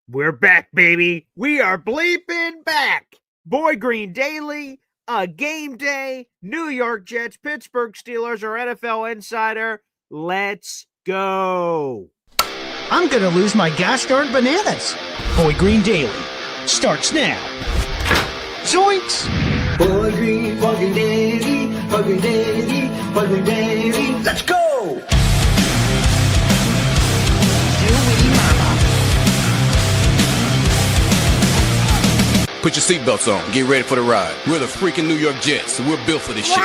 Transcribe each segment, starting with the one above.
We're back, baby. We are bleeping back. Boy Green Daily, a game day, New York Jets, Pittsburgh Steelers, or NFL Insider. Let's go. I'm gonna lose my gosh darn bananas. Boy Green Daily starts now. Zoinks! Boy Green fucking Daily, fucking Daily, fucking Daily. Let's go! Put your seatbelts on. Get ready for the ride. We're the freaking New York Jets, so we're built for this shit.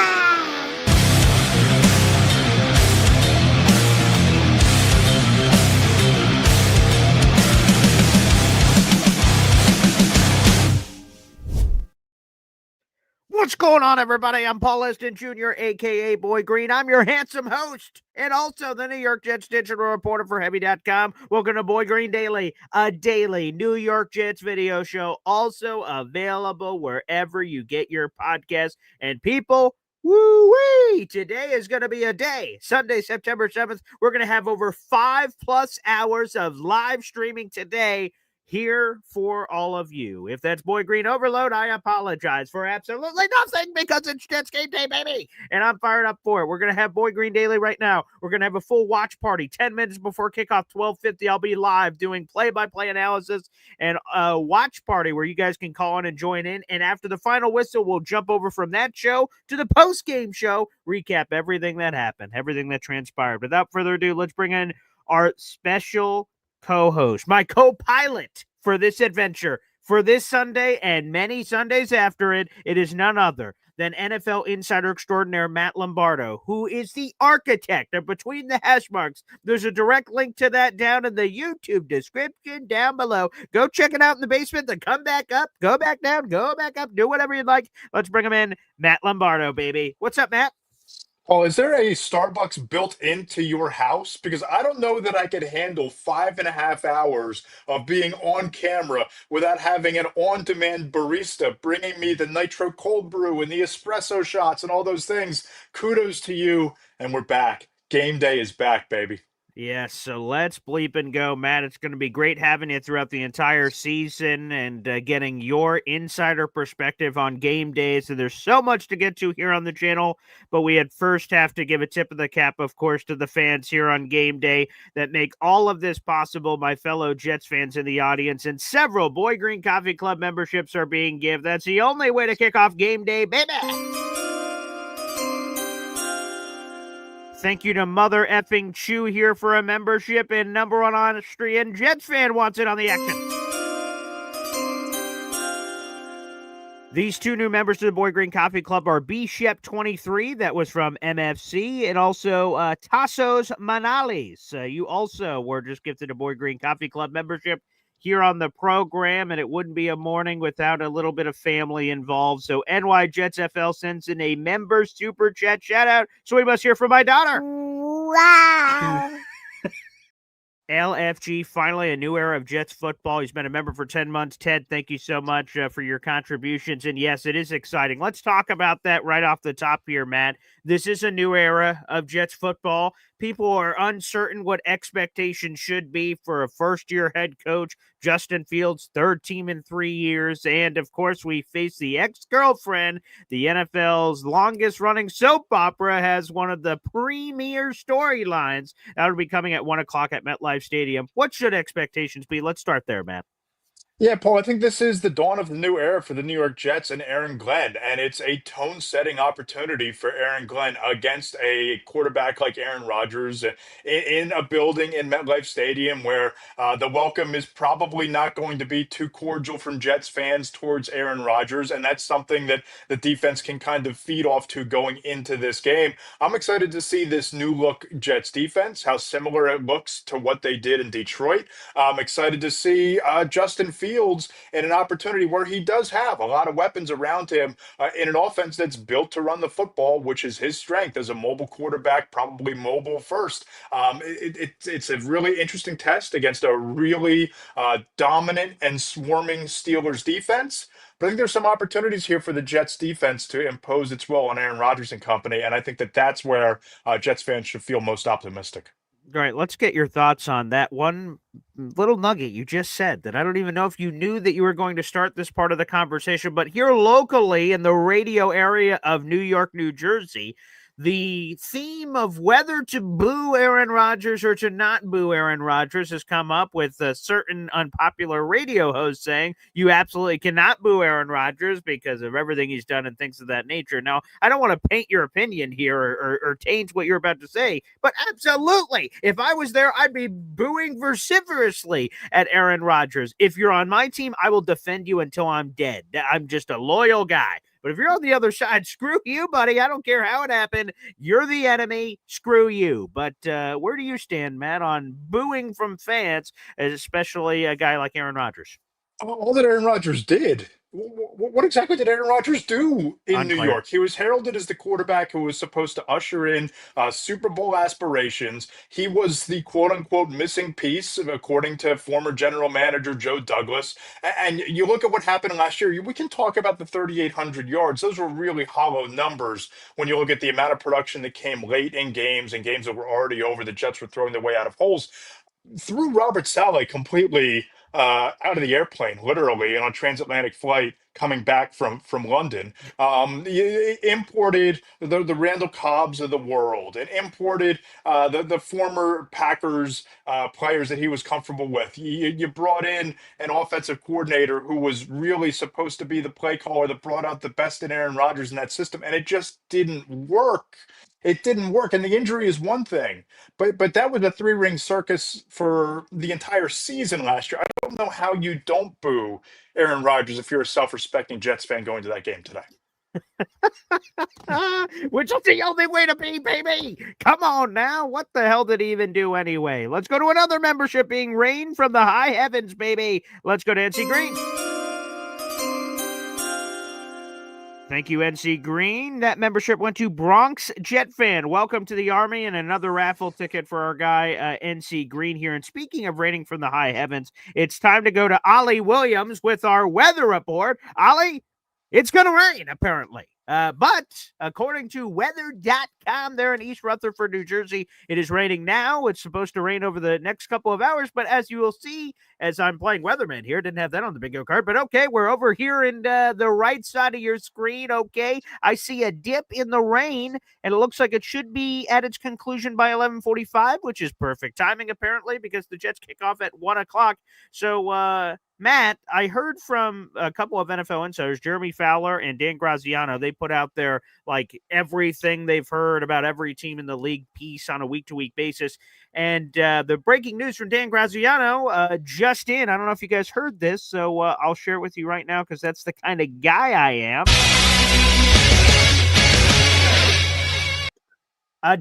What's going on, everybody? I'm Paul Eston Jr., a.k.a. Boy Green. I'm your handsome host and also the New York Jets digital reporter for Heavy.com. Welcome to Boy Green Daily, a daily New York Jets video show, also available wherever you get your podcasts. And people, woo-wee! Today is going to be a day. Sunday, September 7th. We're going to have over 5+ hours of live streaming today here for all of you. If that's Boy Green overload, I apologize for absolutely nothing because it's Jets game day, baby. And I'm fired up for it. We're going to have Boy Green Daily right now. We're going to have a full watch party 10 minutes before kickoff, 12:50. I'll be live doing play-by-play analysis and a watch party where you guys can call in and join in. And after the final whistle, we'll jump over from that show to the post-game show, recap everything that happened, everything that transpired. Without further ado, let's bring in our special co-host, my co-pilot for this adventure, for this Sunday and many Sundays after it. It is none other than NFL insider extraordinaire Matt Lombardo, who is the architect of Between the Hashmarks. There's a direct link to that down in the YouTube description down below. Go check it out in the basement, then come back up, go back down, go back up, do whatever you'd like. Let's bring him in, Matt Lombardo, baby. What's up, Matt? Oh, is there a Starbucks built into your house? Because I don't know that I could handle 5.5 hours of being on camera without having an on-demand barista bringing me the nitro cold brew and the espresso shots and all those things. Kudos to you, and we're back. Game day is back, baby. Yes, so let's bleep and go, Matt. It's going to be great having you throughout the entire season and getting your insider perspective on game days. And there's so much to get to here on the channel, but we had first have to give a tip of the cap, of course, to the fans here on game day that make all of this possible. My fellow Jets fans in the audience, and several Boy Green Coffee Club memberships are being given. That's the only way to kick off game day, baby. Thank you to Mother Effing Chew here for a membership, and number one Austrian Jets fan wants in on the action. These two new members to the Boy Green Coffee Club are B Shep 23, that was from MFC, and also Tassos Manalis. You also were just gifted a Boy Green Coffee Club membership here on the program, and it wouldn't be a morning without a little bit of family involved. So NY Jets FL sends in a member super chat shout out. So we must hear from my daughter. Wow. LFG, finally a new era of Jets football. He's been a member for 10 months. Ted, thank you so much for your contributions. And yes, it is exciting. Let's talk about that right off the top here, Matt. This is a new era of Jets football. People are uncertain what expectations should be for a first-year head coach, Justin Fields, third team in 3 years. And, of course, we face the ex-girlfriend. The NFL's longest-running soap opera has one of the premier storylines. That'll be coming at 1 o'clock at MetLife Stadium. What should expectations be? Let's start there, Matt. Yeah, Paul, I think this is the dawn of the new era for the New York Jets and Aaron Glenn, and it's a tone-setting opportunity for Aaron Glenn against a quarterback like Aaron Rodgers in a building in MetLife Stadium where the welcome is probably not going to be too cordial from Jets fans towards Aaron Rodgers, and that's something that the defense can kind of feed off to going into this game. I'm excited to see this new look Jets defense, how similar it looks to what they did in Detroit. I'm excited to see Justin Fields in an opportunity where he does have a lot of weapons around him in an offense that's built to run the football, which is his strength as a mobile quarterback, probably mobile first. It's a really interesting test against a really dominant and swarming Steelers defense. But I think there's some opportunities here for the Jets defense to impose its will on Aaron Rodgers and company, and I think that that's where Jets fans should feel most optimistic. All right, let's get your thoughts on that one little nugget you just said that I don't even know if you knew that you were going to start this part of the conversation, but here locally in the radio area of New York, New Jersey, the theme of whether to boo Aaron Rodgers or to not boo Aaron Rodgers has come up with a certain unpopular radio host saying you absolutely cannot boo Aaron Rodgers because of everything he's done and things of that nature. Now, I don't want to paint your opinion here or taint what you're about to say, but absolutely, if I was there, I'd be booing vociferously at Aaron Rodgers. If you're on my team, I will defend you until I'm dead. I'm just a loyal guy. But if you're on the other side, screw you, buddy. I don't care how it happened. You're the enemy. Screw you. But where do you stand, Matt, on booing from fans, especially a guy like Aaron Rodgers? All that Aaron Rodgers did. What exactly did Aaron Rodgers do in New Unclear. York? He was heralded as the quarterback who was supposed to usher in Super Bowl aspirations. He was the quote unquote missing piece, according to former general manager Joe Douglas. And you look at what happened last year, we can talk about the 3,800 yards. Those were really hollow numbers when you look at the amount of production that came late in games and games that were already over. The Jets were throwing their way out of holes. Threw Robert Saleh completely out of the airplane, literally, on a transatlantic flight coming back from London. Imported the Randall Cobbs of the world, and imported the former Packers players that he was comfortable with. You brought in an offensive coordinator who was really supposed to be the play caller that brought out the best in Aaron Rodgers in that system, and it just didn't work. It didn't work, and the injury is one thing. But that was a three-ring circus for the entire season last year. I don't know how you don't boo Aaron Rodgers if you're a self-respecting Jets fan going to that game today. Which is the only way to be, baby. Come on now. What the hell did he even do anyway? Let's go to another membership being rained from the high heavens, baby. Let's go to NC Green. Thank you, NC Green. That membership went to Bronx Jet Fan. Welcome to the Army, and another raffle ticket for our guy, NC Green here. And speaking of raining from the high heavens, it's time to go to Ollie Williams with our weather report. Ollie, it's going to rain, apparently. But according to weather.com there in East Rutherford, New Jersey, it is raining now. It's supposed to rain over the next couple of hours. But as you will see, as I'm playing weatherman here, didn't have that on the bingo card. But okay, we're over here in the right side of your screen. Okay, I see a dip in the rain, and it looks like it should be at its conclusion by 11:45, which is perfect timing, apparently, because the Jets kick off at 1 o'clock. So, Matt, I heard from a couple of NFL insiders, Jeremy Fowler and Dan Graziano. They put out their everything they've heard about every team in the league piece on a week-to-week basis. And the breaking news from Dan Graziano just in. I don't know if you guys heard this, so I'll share it with you right now because that's the kind of guy I am.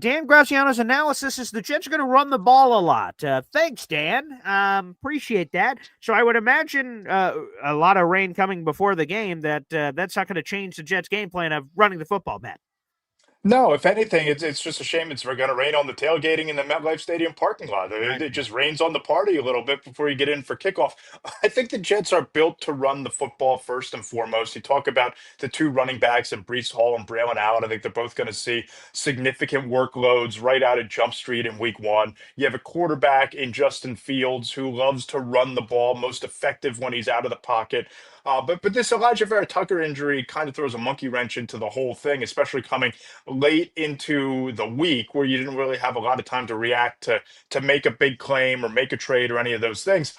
Dan Graziano's analysis is the Jets are going to run the ball a lot. Thanks, Dan. Appreciate that. So I would imagine a lot of rain coming before the game that's not going to change the Jets' game plan of running the football, Matt. No, if anything, it's just a shame it's going to rain on the tailgating in the MetLife Stadium parking lot. It just rains on the party a little bit before you get in for kickoff. I think the Jets are built to run the football first and foremost. You talk about the two running backs and Breece Hall and Braylon Allen. I think they're both going to see significant workloads right out of Jump Street in week one. You have a quarterback in Justin Fields who loves to run the ball, most effective when he's out of the pocket. But this Elijah Vera Tucker injury kind of throws a monkey wrench into the whole thing, especially coming late into the week where you didn't really have a lot of time to react to make a big claim or make a trade or any of those things.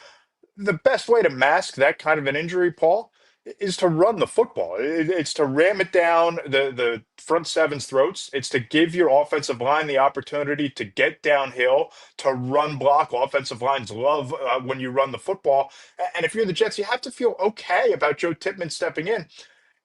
The best way to mask that kind of an injury, Paul, is to run the football. It's to ram it down the front seven's throats. It's to give your offensive line the opportunity to get downhill, to run block. Offensive lines love when you run the football. And if you're the Jets, you have to feel okay about Joe Tippmann stepping in.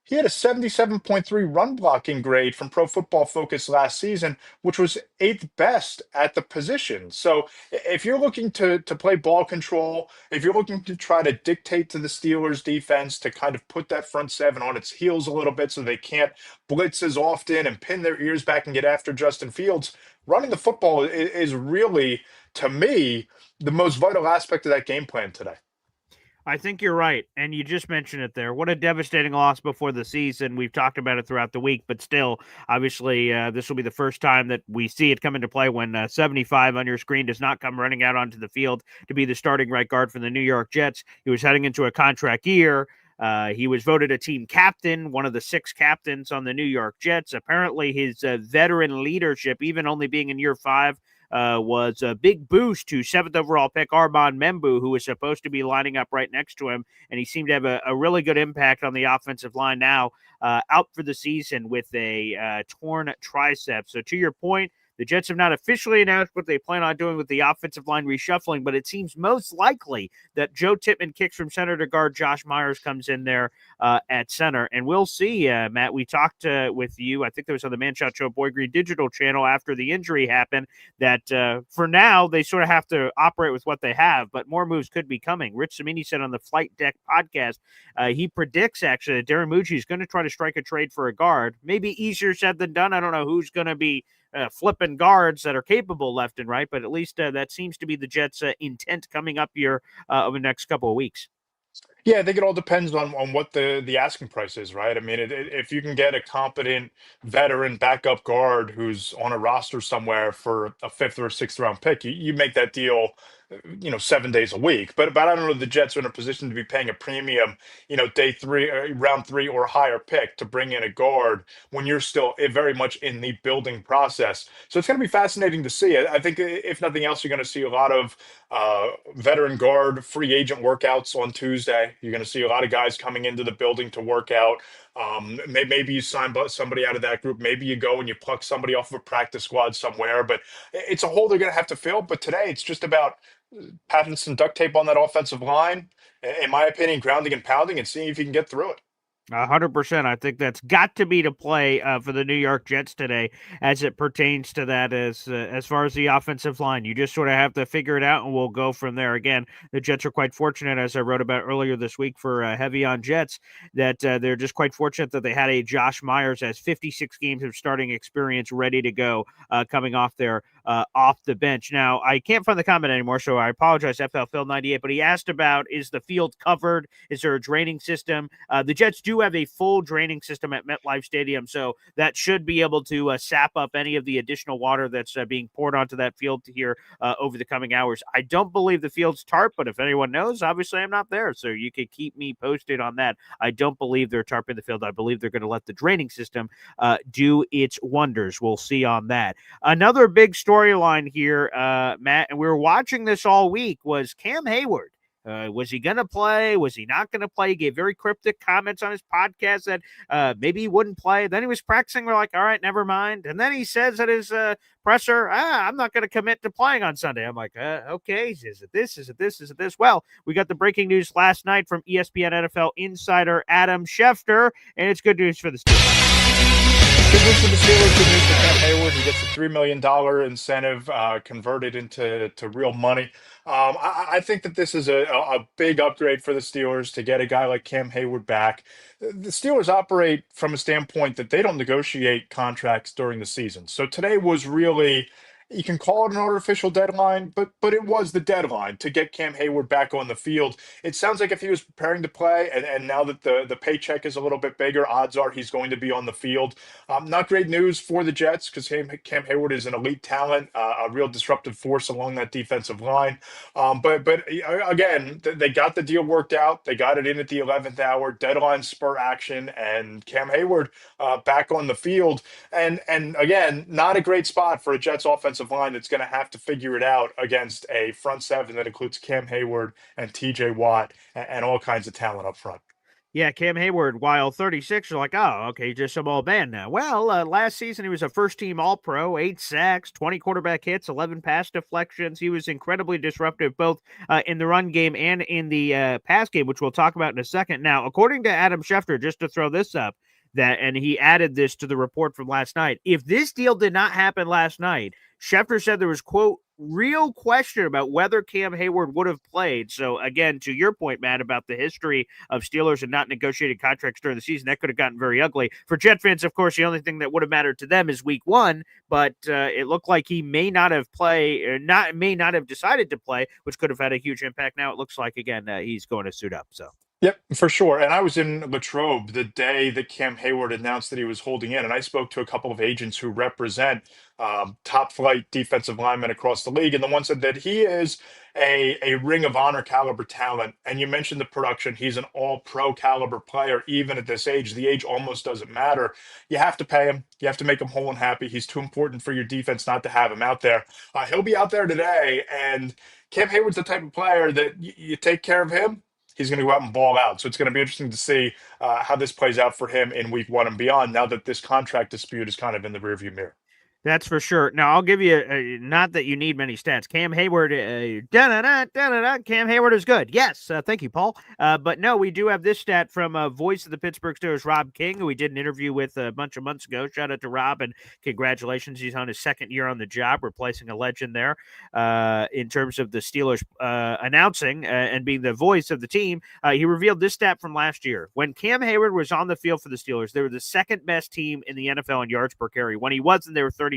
He had a 77.3 run blocking grade from Pro Football Focus last season, which was eighth best at the position. So if you're looking to play ball control, if you're looking to try to dictate to the Steelers defense to kind of put that front seven on its heels a little bit so they can't blitz as often and pin their ears back and get after Justin Fields, running the football is really, to me, the most vital aspect of that game plan today. I think you're right, and you just mentioned it there. What a devastating loss before the season. We've talked about it throughout the week, but still, obviously, this will be the first time that we see it come into play when 75 on your screen does not come running out onto the field to be the starting right guard for the New York Jets. He was heading into a contract year. He was voted a team captain, one of the 6 captains on the New York Jets. Apparently, his veteran leadership, even only being in year 5, was a big boost to 7th overall pick Armand Membu, who was supposed to be lining up right next to him. And he seemed to have a really good impact on the offensive line now, out for the season with a torn tricep. So to your point, the Jets have not officially announced what they plan on doing with the offensive line reshuffling, but it seems most likely that Joe Tippmann kicks from center to guard. Josh Myers comes in there at center. And we'll see, Matt. We talked with you, I think there was on the Man Shot Show Boy Green Digital channel after the injury happened, that for now they sort of have to operate with what they have, but more moves could be coming. Rich Cimini said on the Flight Deck podcast, he predicts actually that Darren Mucci is going to try to strike a trade for a guard. Maybe easier said than done. I don't know who's going to be flipping guards that are capable left and right, but at least that seems to be the Jets' intent coming up here over the next couple of weeks. Yeah, I think it all depends on what the asking price is, right? I mean, if you can get a competent veteran backup guard who's on a roster somewhere for a 5th or 6th round pick, you make that deal, 7 days a week. But I don't know if the Jets are in a position to be paying a premium, day 3, round 3 or higher pick to bring in a guard when you're still very much in the building process. So it's going to be fascinating to see. I think if nothing else, you're going to see a lot of veteran guard free agent workouts on Tuesday. You're going to see a lot of guys coming into the building to work out. Maybe you sign somebody out of that group. Maybe you go and you pluck somebody off of a practice squad somewhere. But it's a hole they're going to have to fill. But today, it's just about having some duct tape on that offensive line. In my opinion, grounding and pounding and seeing if you can get through it. 100%. I think that's got to be to play for the New York Jets today, as it pertains to that. As far as the offensive line, you just sort of have to figure it out, and we'll go from there. Again, the Jets are quite fortunate, as I wrote about earlier this week for Heavy on Jets, that they're just quite fortunate that they had a Josh Myers as 56 games of starting experience ready to go, coming off there off the bench. Now, I can't find the comment anymore, so I apologize, FL Phil 98. But he asked about, is the field covered? Is there a draining system? The Jets do have a full draining system at MetLife Stadium, so that should be able to sap up any of the additional water that's being poured onto that field here over the coming hours. I don't believe the field's tarp, but if anyone knows, obviously I'm not there, so you could keep me posted on that. I don't believe they're tarping the field. I believe they're going to let the draining system do its wonders. We'll see on that. Another big storyline here, Matt, and we were watching this all week, was Cam Heyward. Was he going to play? Was he not going to play? He gave very cryptic comments on his podcast that maybe he wouldn't play. Then he was practicing. We're like, all right, never mind. And then he says at his presser, I'm not going to commit to playing on Sunday. I'm like, okay, is it this? Is it this? Is it this? Well, we got the breaking news last night from ESPN NFL insider Adam Schefter, and it's good news for the Steelers. Good news for the Steelers. Good news for Cam Heyward. He gets a $3 million incentive converted into real money. I think that this is a big upgrade for the Steelers to get a guy like Cam Heyward back. The Steelers operate from a standpoint that they don't negotiate contracts during the season. So today was really, you can call it an artificial deadline, but it was the deadline to get Cam Heyward back on the field. It sounds like if he was preparing to play, and now that the paycheck is a little bit bigger, odds are he's going to be on the field. Not great news for the Jets because Cam Heyward is an elite talent, a real disruptive force along that defensive line. But again, they got the deal worked out. They got it in at the 11th hour, deadline spur action, and Cam Heyward back on the field. And again, not a great spot for a Jets offensive line that's going to have to figure it out against a front seven that includes Cam Heyward and TJ Watt and all kinds of talent up front. Yeah, Cam Heyward, while 36, you're like, oh, okay, just some old man now. Well, last season he was a first-team All-Pro, 8 sacks, 20 quarterback hits, 11 pass deflections. He was incredibly disruptive both in the run game and in the pass game, which we'll talk about in a second. Now, according to Adam Schefter, just to throw this up, and he added this to the report from last night. If this deal did not happen last night, Schefter said there was, quote, real question about whether Cam Heyward would have played. So again, to your point, Matt, about the history of Steelers and not negotiating contracts during the season, that could have gotten very ugly. For Jet fans, of course, the only thing that would have mattered to them is week one, but it looked like he may not have decided to play, which could have had a huge impact. Now it looks like, again, he's going to suit up. So. Yep, for sure. And I was in Latrobe the day that Cam Heyward announced that he was holding in, and I spoke to a couple of agents who represent top flight defensive linemen across the league, and the one said that he is a Ring of Honor caliber talent. And you mentioned the production; he's an All Pro caliber player, even at this age. The age almost doesn't matter. You have to pay him. You have to make him whole and happy. He's too important for your defense not to have him out there. He'll be out there today, and Cam Hayward's the type of player that you take care of him, he's going to go out and ball out. So it's going to be interesting to see how this plays out for him in week one and beyond, now that this contract dispute is kind of in the rearview mirror. That's for sure. Now, I'll give you, not that you need many stats. Cam Heyward, Cam Heyward is good. Yes. Thank you, Paul. But no, we do have this stat from voice of the Pittsburgh Steelers, Rob King, who we did an interview with a bunch of months ago. Shout out to Rob, and congratulations. He's on his second year on the job, replacing a legend there in terms of the Steelers announcing and being the voice of the team. He revealed this stat from last year. When Cam Heyward was on the field for the Steelers, they were the second best team in the NFL in yards per carry. When he wasn't, they were 31st.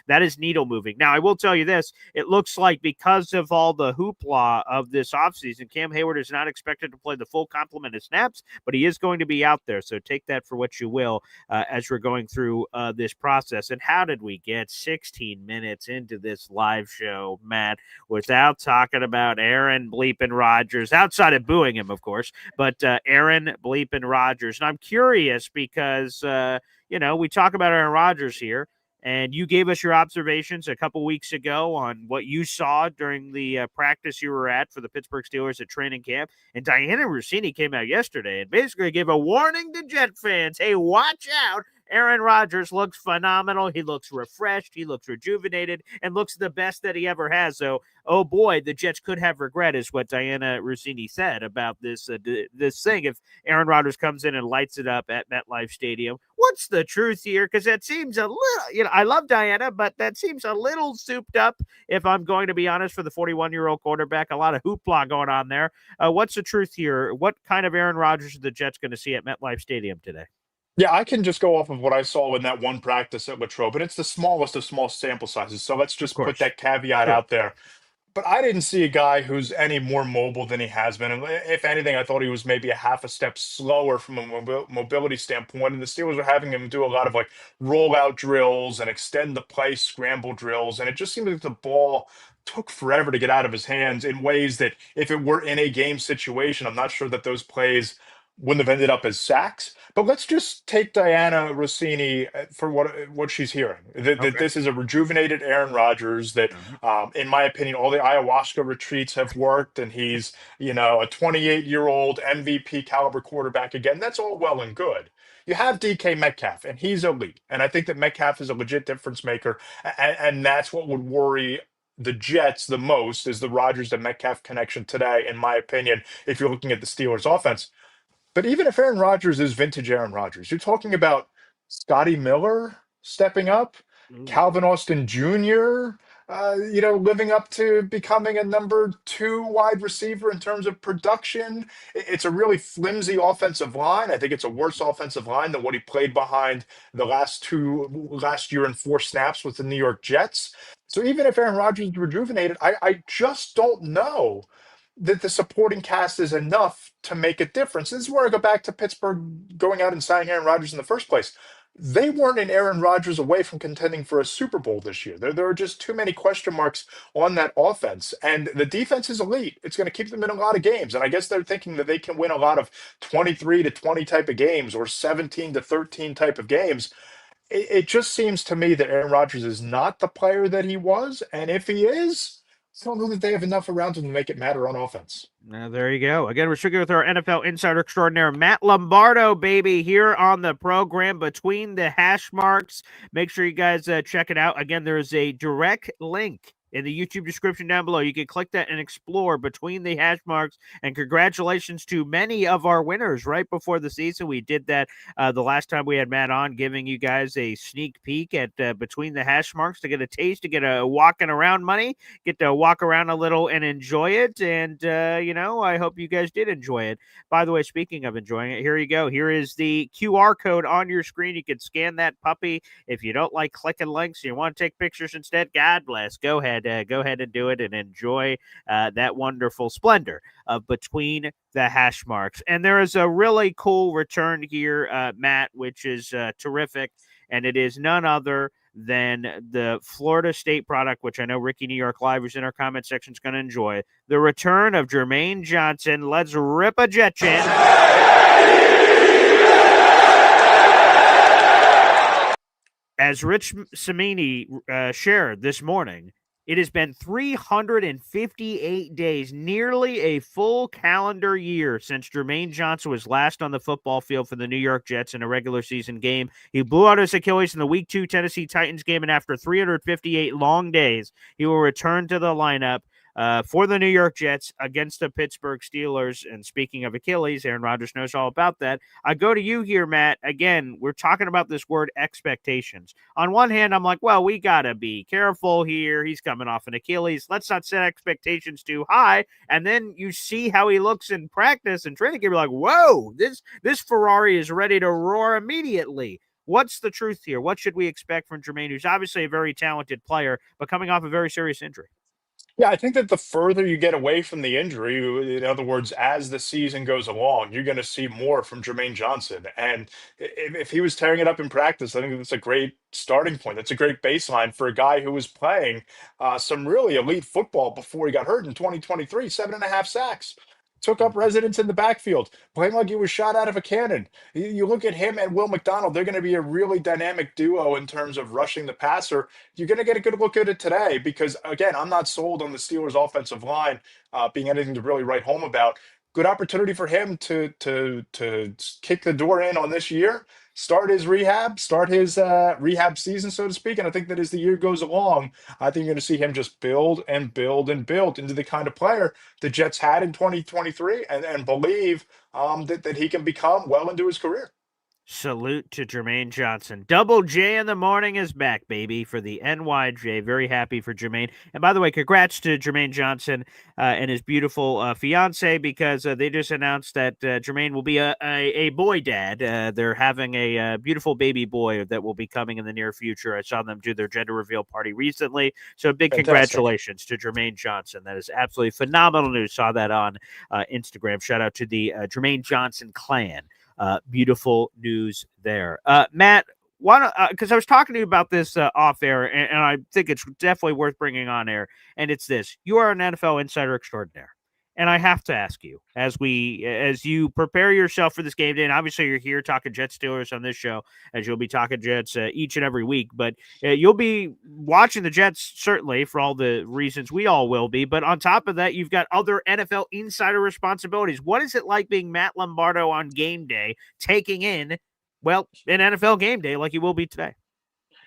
That is needle moving. Now, I will tell you this. It looks like because of all the hoopla of this offseason, Cam Heyward is not expected to play the full complement of snaps, but he is going to be out there. So take that for what you will as we're going through this process. And how did we get 16 minutes into this live show, Matt, without talking about Aaron bleeping Rodgers, outside of booing him, of course, but Aaron bleeping Rodgers. And I'm curious because, we talk about Aaron Rodgers here, and you gave us your observations a couple weeks ago on what you saw during the practice you were at for the Pittsburgh Steelers at training camp. And Diana Rossini came out yesterday and basically gave a warning to Jet fans. Hey, watch out. Aaron Rodgers looks phenomenal. He looks refreshed. He looks rejuvenated and looks the best that he ever has. So, oh boy, the Jets could have regret, is what Diana Rossini said about this thing. If Aaron Rodgers comes in and lights it up at MetLife Stadium, what's the truth here? Because that seems a little, I love Diana, but that seems a little souped up, if I'm going to be honest, for the 41-year-old quarterback. A lot of hoopla going on there. What's the truth here? What kind of Aaron Rodgers are the Jets going to see at MetLife Stadium today? Yeah, I can just go off of what I saw in that one practice at Latrobe, and it's the smallest of small sample sizes. So let's just put that caveat out there. But I didn't see a guy who's any more mobile than he has been. And if anything, I thought he was maybe a half a step slower from a mobility standpoint. And the Steelers were having him do a lot of like rollout drills and extend the play scramble drills. And it just seemed like the ball took forever to get out of his hands in ways that if it were in a game situation, I'm not sure that those plays wouldn't have ended up as sacks. But let's just take Diana Rossini for what she's hearing. That this is a rejuvenated Aaron Rodgers, that, in my opinion, all the ayahuasca retreats have worked, and he's, a 28-year-old MVP caliber quarterback again. That's all well and good. You have DK Metcalf, and he's elite. And I think that Metcalf is a legit difference maker, and that's what would worry the Jets the most, is the Rodgers and Metcalf connection today, in my opinion, if you're looking at the Steelers offense. But even if Aaron Rodgers is vintage Aaron Rodgers, you're talking about Scotty Miller stepping up, Calvin Austin Jr., living up to becoming a number 2 wide receiver in terms of production. It's a really flimsy offensive line. I think it's a worse offensive line than what he played behind the last year and 4 snaps with the New York Jets. So even if Aaron Rodgers is rejuvenated, I just don't know that the supporting cast is enough to make a difference. This is where I go back to Pittsburgh going out and signing Aaron Rodgers in the first place. They weren't an Aaron Rodgers away from contending for a Super Bowl this year. There are just too many question marks on that offense. And the defense is elite. It's going to keep them in a lot of games. And I guess they're thinking that they can win a lot of 23-20 type of games or 17-13 type of games. It just seems to me that Aaron Rodgers is not the player that he was. And if he is, I don't know that they have enough around him to make it matter on offense. There you go. Again, we're speaking with our NFL insider extraordinaire, Matt Lombardo, baby, here on the program between the hash marks. Make sure you guys check it out. Again, there is a direct link in the YouTube description down below. You can click that and explore between the hash marks. And congratulations to many of our winners right before the season. We did that the last time we had Matt on, giving you guys a sneak peek at between the hash marks to get a taste, to get a walking around money, get to walk around a little and enjoy it. And, I hope you guys did enjoy it. By the way, speaking of enjoying it, here you go. Here is the QR code on your screen. You can scan that puppy. If you don't like clicking links, you want to take pictures instead, God bless. Go ahead and do it and enjoy that wonderful splendor of between the hash marks. And there is a really cool return here, Matt, which is terrific. And it is none other than the Florida State product, which I know Ricky New York Live, who's in our comment section, is going to enjoy. The return of Jermaine Johnson. Let's rip a jet chin. As Rich Samini shared this morning, it has been 358 days, nearly a full calendar year since Jermaine Johnson was last on the football field for the New York Jets in a regular season game. He blew out his Achilles in the Week 2 Tennessee Titans game, and after 358 long days, he will return to the lineup for the New York Jets against the Pittsburgh Steelers. And speaking of Achilles, Aaron Rodgers knows all about that. I go to you here, Matt. Again, we're talking about this word expectations. On one hand, I'm like, well, we got to be careful here. He's coming off an Achilles. Let's not set expectations too high. And then you see how he looks in practice and training camp. You're like, whoa, this Ferrari is ready to roar immediately. What's the truth here? What should we expect from Jermaine, who's obviously a very talented player, but coming off a very serious injury? Yeah, I think that the further you get away from the injury, in other words, as the season goes along, you're going to see more from Jermaine Johnson. And if he was tearing it up in practice, I think that's a great starting point. That's a great baseline for a guy who was playing some really elite football before he got hurt in 2023, 7.5 sacks. Took up residence in the backfield, playing like he was shot out of a cannon. You look at him and Will McDonald, they're going to be a really dynamic duo in terms of rushing the passer. You're going to get a good look at it today because, again, I'm not sold on the Steelers' offensive line being anything to really write home about. Good opportunity for him to kick the door in on this year, start his rehab season, so to speak. And I think that as the year goes along, I think you're going to see him just build and build and build into the kind of player the Jets had in 2023 and believe that he can become well into his career. Salute to Jermaine Johnson. Double J in the morning is back, baby, for the NYJ. Very happy for Jermaine. And by the way, congrats to Jermaine Johnson and his beautiful fiance, because they just announced that Jermaine will be a boy dad. They're having a beautiful baby boy that will be coming in the near future. I saw them do their gender reveal party recently. So big Fantastic. Congratulations to Jermaine Johnson. That is absolutely phenomenal news. Saw that on Instagram. Shout out to the Jermaine Johnson clan. Beautiful news there. Matt, because I was talking to you about this off air, and I think it's definitely worth bringing on air, and it's this. You are an NFL insider extraordinaire. And I have to ask you, as you prepare yourself for this game day, and obviously you're here talking Jets Steelers on this show, as you'll be talking Jets each and every week, but you'll be watching the Jets, certainly, for all the reasons we all will be. But on top of that, you've got other NFL insider responsibilities. What is it like being Matt Lombardo on game day, taking in, well, an NFL game day like you will be today?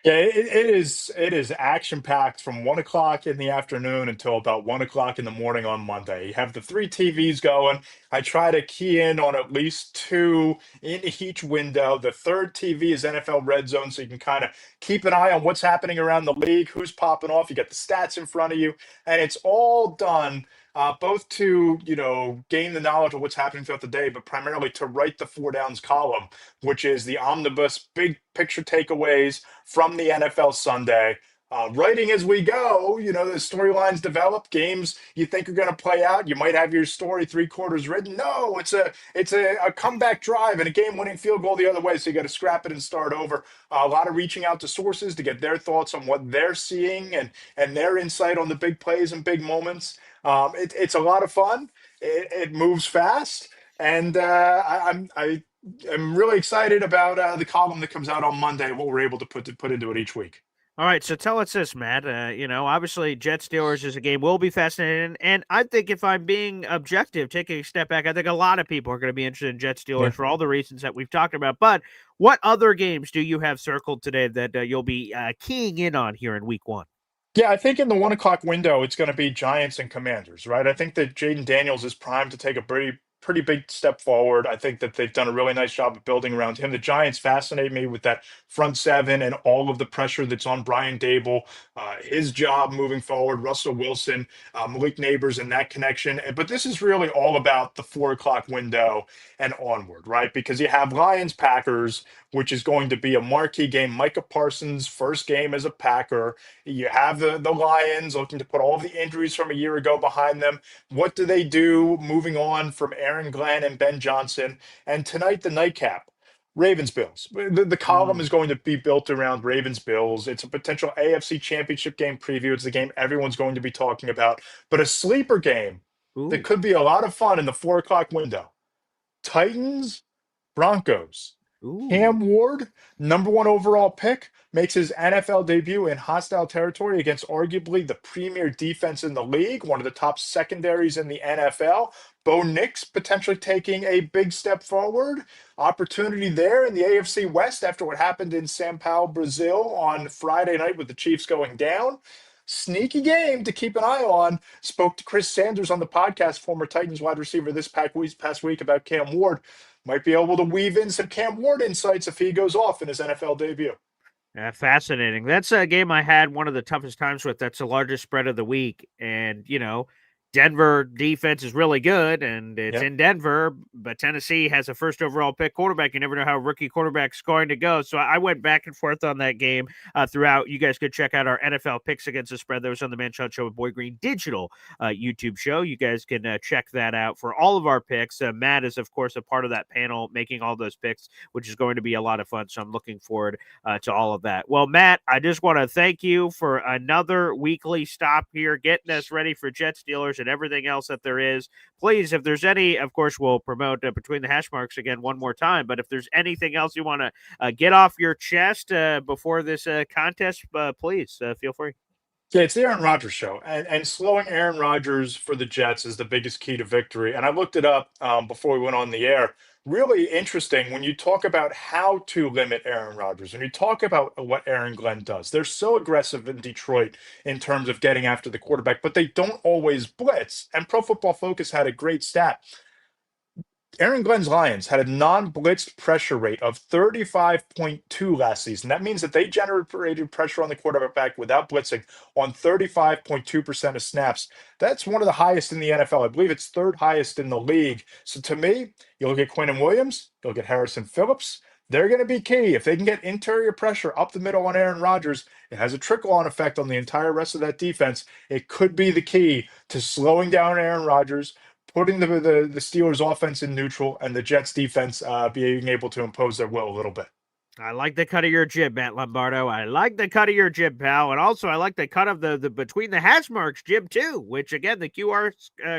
Yeah, it is action packed from 1 o'clock in the afternoon until about 1 o'clock in the morning on Monday. You have the three TVs going. I try to key in on at least two in each window. The third TV is NFL Red Zone, so you can kind of keep an eye on what's happening around the league, who's popping off. You got the stats in front of you, and it's all done both to gain the knowledge of what's happening throughout the day, but primarily to write the four downs column, which is the omnibus big picture takeaways from the NFL Sunday. Writing as we go, the storylines develop, games you think are going to play out. You might have your story 3/4 written. No, it's a comeback drive and a game-winning field goal the other way. So you got to scrap it and start over. A lot of reaching out to sources to get their thoughts on what they're seeing and their insight on the big plays and big moments. It's a lot of fun. It moves fast, and I'm really excited about the column that comes out on Monday. What we're able to put into it each week. All right, so tell us this, Matt. Obviously, Jets Steelers is a game we'll be fascinated, and I think if I'm being objective, taking a step back, I think a lot of people are going to be interested in Jets Steelers for all the reasons that we've talked about. But what other games do you have circled today that you'll be keying in on here in Week 1? Yeah, I think in the 1 o'clock window, it's going to be Giants and Commanders, right? I think that Jaden Daniels is primed to take a pretty big step forward. I think that they've done a really nice job of building around him. The Giants fascinate me with that front seven and all of the pressure that's on Brian Dable, his job moving forward, Russell Wilson, Malik Neighbors, and that connection. But this is really all about the 4 o'clock window and onward, right? Because you have Lions Packers, which is going to be a marquee game. Micah Parsons' first game as a Packer. You have the Lions looking to put all the injuries from a year ago behind them. What do they do moving on from Aaron Glenn and Ben Johnson? And tonight, the nightcap. Ravens Bills. The column is going to be built around Ravens Bills. It's a potential AFC Championship game preview. It's the game everyone's going to be talking about. But a sleeper game that Ooh, could be a lot of fun in the 4 o'clock window. Titans, Broncos. ooh. Cam Ward, #1 overall pick, makes his NFL debut in hostile territory against arguably the premier defense in the league, one of the top secondaries in the NFL. Bo Nix potentially taking a big step forward. Opportunity there in the AFC West after what happened in Sao Paulo, Brazil on Friday night with the Chiefs going down. Sneaky game to keep an eye on. Spoke to Chris Sanders on the podcast, former Titans wide receiver, this past week about Cam Ward. Might be able to weave in some Cam Ward insights if he goes off in his NFL debut. Fascinating. That's a game I had one of the toughest times with. That's the largest spread of the week. And, Denver defense is really good, and it's Yeah. in Denver, but Tennessee has a first overall pick quarterback. You never know how a rookie quarterback's going to go. So I went back and forth on that game throughout. You guys could check out our NFL picks against the spread that was on the Man Shot Show with Boy Green Digital YouTube show. You guys can check that out for all of our picks. Matt is, of course, a part of that panel making all those picks, which is going to be a lot of fun. So I'm looking forward to all of that. Well, Matt, I just want to thank you for another weekly stop here, getting us ready for Jet Steelers and everything else that there is. Please, if there's any, of course, we'll promote Between the Hashmarks again one more time. But if there's anything else you want to get off your chest before this contest, please feel free. Yeah, it's the Aaron Rodgers show, and slowing Aaron Rodgers for the Jets is the biggest key to victory. And I looked it up before we went on the air. Really interesting when you talk about how to limit Aaron Rodgers, when you talk about what Aaron Glenn does. They're so aggressive in Detroit in terms of getting after the quarterback, but they don't always blitz. And Pro Football Focus had a great stat. Aaron Glenn's Lions had a non-blitzed pressure rate of 35.2 last season. That means that they generated pressure on the quarterback without blitzing on 35.2% of snaps. That's one of the highest in the NFL. I believe it's third highest in the league. So to me, you look at Quinnen Williams, you look at Harrison Phillips. They're going to be key. If they can get interior pressure up the middle on Aaron Rodgers, it has a trickle-on effect on the entire rest of that defense. It could be the key to slowing down Aaron Rodgers, putting the Steelers offense in neutral, and the Jets defense being able to impose their will a little bit. I like the cut of your jib, Matt Lombardo. I like the cut of your jib, pal. And also, I like the cut of the Between the Hashmarks jib, too, which, again, the QR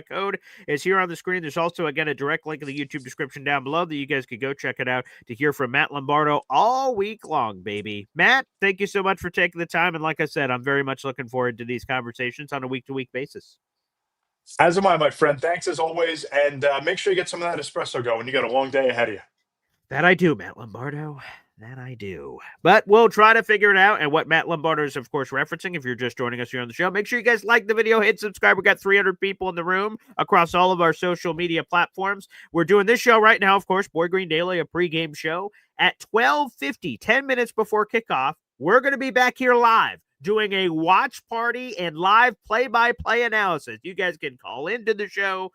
code is here on the screen. There's also, again, a direct link in the YouTube description down below that you guys could go check it out to hear from Matt Lombardo all week long, baby. Matt, thank you so much for taking the time. And like I said, I'm very much looking forward to these conversations on a week-to-week basis. As am I, my friend. Thanks as always. And make sure you get some of that espresso going. You got a long day ahead of you. That I do, Matt Lombardo. That I do. But we'll try to figure it out. And what Matt Lombardo is, of course, referencing, if you're just joining us here on the show, make sure you guys like the video, hit subscribe. We got 300 people in the room across all of our social media platforms. We're doing this show right now, of course, Boy Green Daily, a pregame show at 12:50, 10 minutes before kickoff. We're going to be back here live doing a watch party and live play-by-play analysis. You guys can call into the show.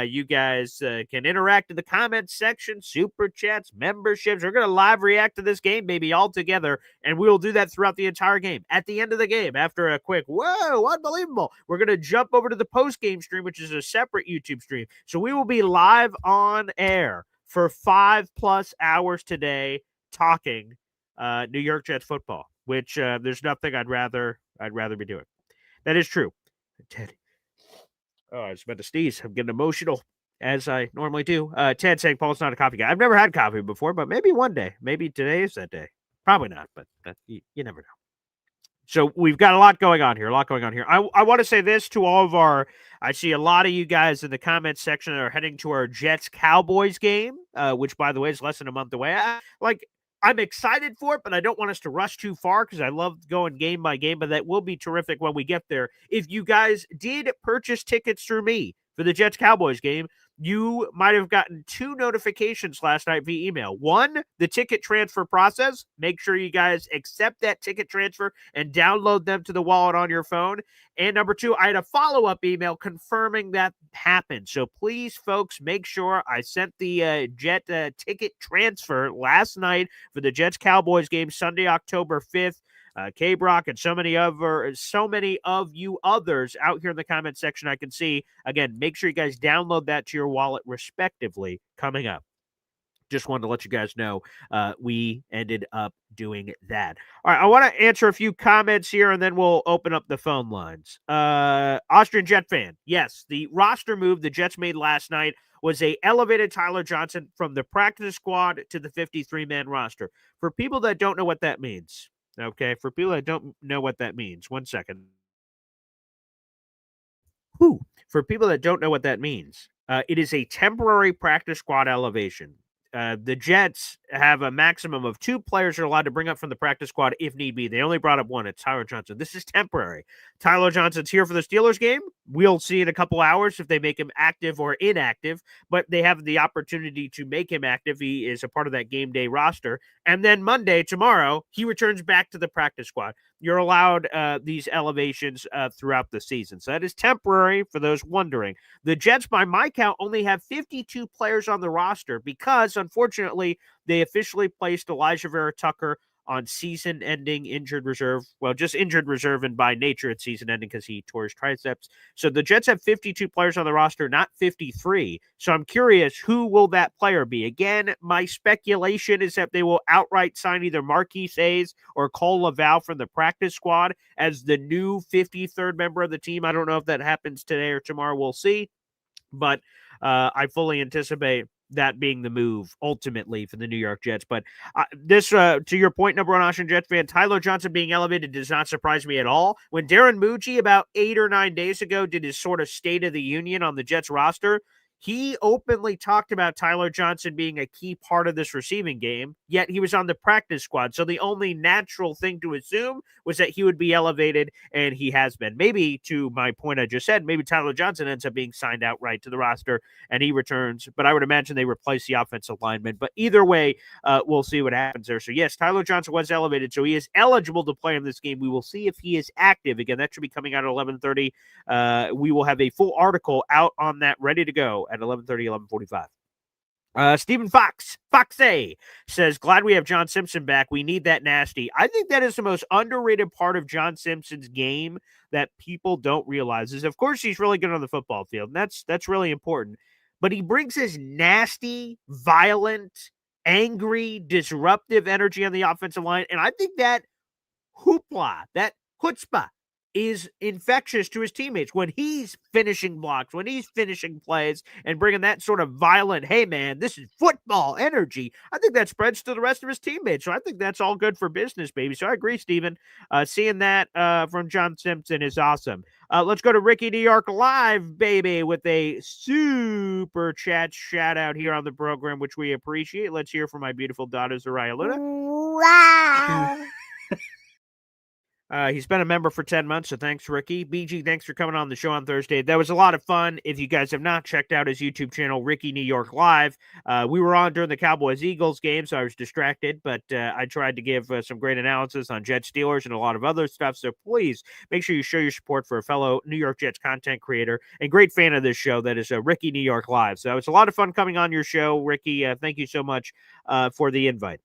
You guys can interact in the comments section, super chats, memberships. We're going to live react to this game, baby, all together, and we will do that throughout the entire game. At the end of the game, after a quick, whoa, unbelievable, we're going to jump over to the post-game stream, which is a separate YouTube stream. So we will be live on air for 5+ hours today talking New York Jets football, which there's nothing I'd rather be doing. That is true. Ted. Oh, I was about to sneeze. I'm getting emotional, as I normally do. Ted saying Paul's not a coffee guy. I've never had coffee before, but maybe one day. Maybe today is that day. Probably not, but you never know. So we've got a lot going on here. I want to say this to all of I see a lot of you guys in the comments section that are heading to our Jets-Cowboys game, which, by the way, is less than a month away. I'm excited for it, but I don't want us to rush too far because I love going game by game, but that will be terrific when we get there. If you guys did purchase tickets through me for the Jets-Cowboys game, you might have gotten 2 notifications last night via email. One, the ticket transfer process. Make sure you guys accept that ticket transfer and download them to the wallet on your phone. And number 2, I had a follow-up email confirming that happened. So please, folks, make sure I sent the Jet ticket transfer last night for the Jets-Cowboys game Sunday, October 5th. K-Brock and so many of you others out here in the comment section I can see. Again, make sure you guys download that to your wallet respectively coming up. Just wanted to let you guys know we ended up doing that. All right, I want to answer a few comments here, and then we'll open up the phone lines. Austrian Jet fan, yes, the roster move the Jets made last night was a elevated Tyler Johnson from the practice squad to the 53-man roster. For people that don't know what that means, okay, for people that don't know what that means, 1 second. For people that don't know what that means, it is a temporary practice squad elevation. The Jets have a maximum of 2 players they're allowed to bring up from the practice squad if need be. They only brought up 1. It's Tyler Johnson. This is temporary. Tyler Johnson's here for the Steelers game. We'll see in a couple hours if they make him active or inactive, but they have the opportunity to make him active. He is a part of that game day roster. And then Monday, tomorrow, he returns back to the practice squad. You're allowed these elevations throughout the season. So that is temporary for those wondering. The Jets, by my count, only have 52 players on the roster because, unfortunately, they officially placed Elijah Vera Tucker on season-ending injured reserve. Well, just injured reserve, and by nature it's season-ending because he tore his triceps. So the Jets have 52 players on the roster, not 53. So I'm curious, who will that player be? Again, my speculation is that they will outright sign either Marquise Hayes or Cole Laval from the practice squad as the new 53rd member of the team. I don't know if that happens today or tomorrow. We'll see. But I fully anticipate that being the move ultimately for the New York Jets. But this, to your point, number 1 Austrian Jets fan, Tyler Johnson being elevated does not surprise me at all. When Darren Muji about 8 or 9 days ago did his sort of State of the Union on the Jets roster, he openly talked about Tyler Johnson being a key part of this receiving game, yet he was on the practice squad. So the only natural thing to assume was that he would be elevated, and he has been. Maybe, to my point I just said, maybe Tyler Johnson ends up being signed outright to the roster, and he returns. But I would imagine they replace the offensive lineman. But either way, we'll see what happens there. So, yes, Tyler Johnson was elevated, so he is eligible to play in this game. We will see if he is active. Again, that should be coming out at 11:30. We will have a full article out on that ready to go at 11:30, 11:45. Stephen Foxe says, glad we have John Simpson back. We need that nasty. I think that is the most underrated part of John Simpson's game that people don't realize is, of course, he's really good on the football field. And that's really important. But he brings his nasty, violent, angry, disruptive energy on the offensive line. And I think that hoopla, that chutzpah, is infectious to his teammates when he's finishing blocks, when he's finishing plays and bringing that sort of violent, hey, man, this is football energy. I think that spreads to the rest of his teammates. So I think that's all good for business, baby. So I agree, Steven. Seeing that from John Simpson is awesome. Let's go to Ricky New York Live, baby, with a super chat shout out here on the program, which we appreciate. Let's hear from my beautiful daughter, Zariah Luna. Wow. He's been a member for 10 months, so thanks, Ricky. BG, thanks for coming on the show on Thursday. That was a lot of fun. If you guys have not checked out his YouTube channel, Ricky New York Live, we were on during the Cowboys-Eagles game, so I was distracted, but I tried to give some great analysis on Jets-Steelers and a lot of other stuff, so please make sure you show your support for a fellow New York Jets content creator and great fan of this show that is Ricky New York Live. So it's a lot of fun coming on your show, Ricky. Thank you so much for the invite.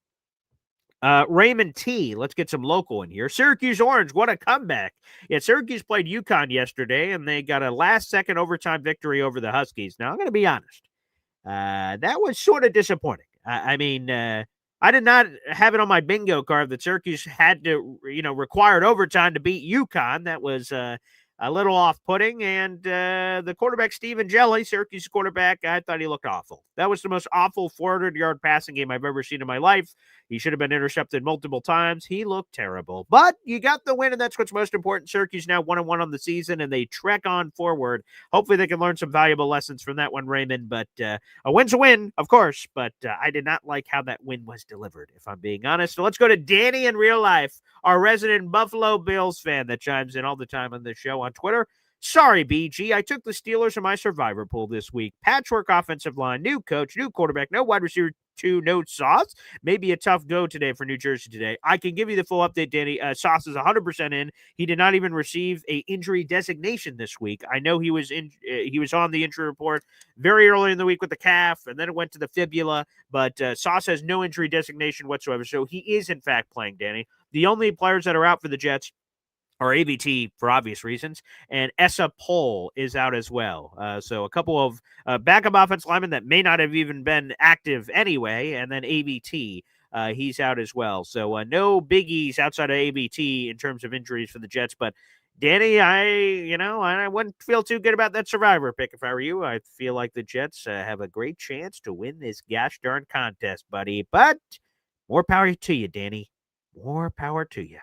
Raymond T, let's get some local in here. Syracuse Orange, what a comeback. Yeah, Syracuse played UConn yesterday, and they got a last-second overtime victory over the Huskies. Now, I'm going to be honest. That was sort of disappointing. I mean, I did not have it on my bingo card that Syracuse had to, required overtime to beat UConn. That was a little off-putting, and the quarterback, Steven Jelly, Syracuse quarterback, I thought he looked awful. That was the most awful 400-yard passing game I've ever seen in my life. He should have been intercepted multiple times. He looked terrible. But you got the win, and that's what's most important. Syracuse now 1-1 on the season, and they trek on forward. Hopefully they can learn some valuable lessons from that one, Raymond. But a win's a win, of course, but I did not like how that win was delivered, if I'm being honest. So let's go to Danny in real life, our resident Buffalo Bills fan that chimes in all the time on this show on Twitter. Sorry, BG. I took the Steelers in my survivor pool this week. Patchwork offensive line, new coach, new quarterback, no wide receiver 2, no Sauce. Maybe a tough go today for New Jersey today. I can give you the full update, Danny. Sauce is 100% in. He did not even receive a injury designation this week. I know he was on the injury report very early in the week with the calf, and then it went to the fibula, but Sauce has no injury designation whatsoever, so he is, in fact, playing, Danny. The only players that are out for the Jets or ABT for obvious reasons, and Essa Pohl is out as well. So a couple of backup offense linemen that may not have even been active anyway, and then ABT, he's out as well. So no biggies outside of ABT in terms of injuries for the Jets, but Danny, I wouldn't feel too good about that survivor pick if I were you. I feel like the Jets have a great chance to win this gosh darn contest, buddy, but more power to you, Danny. More power to you.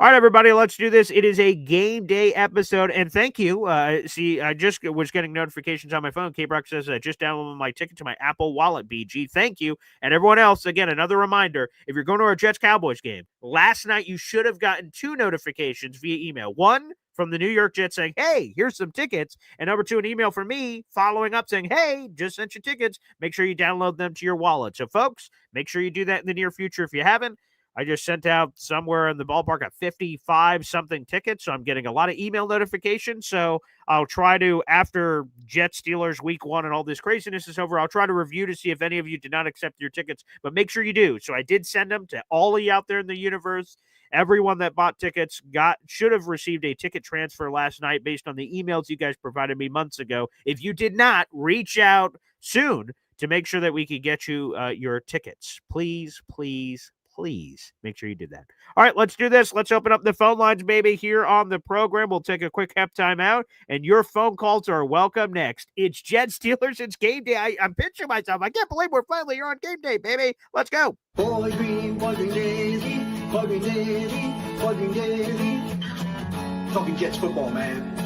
All right, everybody, let's do this. It is a game day episode, and thank you. See, I just was getting notifications on my phone. K-Brock says, I just downloaded my ticket to my Apple Wallet, BG. Thank you. And everyone else, again, another reminder, if you're going to our Jets-Cowboys game, last night you should have gotten 2 notifications via email. One from the New York Jets saying, hey, here's some tickets. And number 2, an email from me following up saying, hey, just sent you tickets. Make sure you download them to your wallet. So, folks, make sure you do that in the near future if you haven't. I just sent out somewhere in the ballpark of 55-something tickets, so I'm getting a lot of email notifications. So I'll try to, after Jets Steelers week 1 and all this craziness is over, I'll try to review to see if any of you did not accept your tickets, but make sure you do. So I did send them to all of you out there in the universe. Everyone that bought tickets should have received a ticket transfer last night based on the emails you guys provided me months ago. If you did not, reach out soon to make sure that we could get you your tickets. Please, please, please make sure you do that. All right, let's do this. Let's open up the phone lines, baby, here on the program. We'll take a quick half time out, and your phone calls are welcome next. It's Jets Steelers. It's game day. I'm pinching myself. I can't believe we're finally here on game day, baby. Let's go. Boy Green, daily, bugging daily, bugging daily. Talking Jets football, man.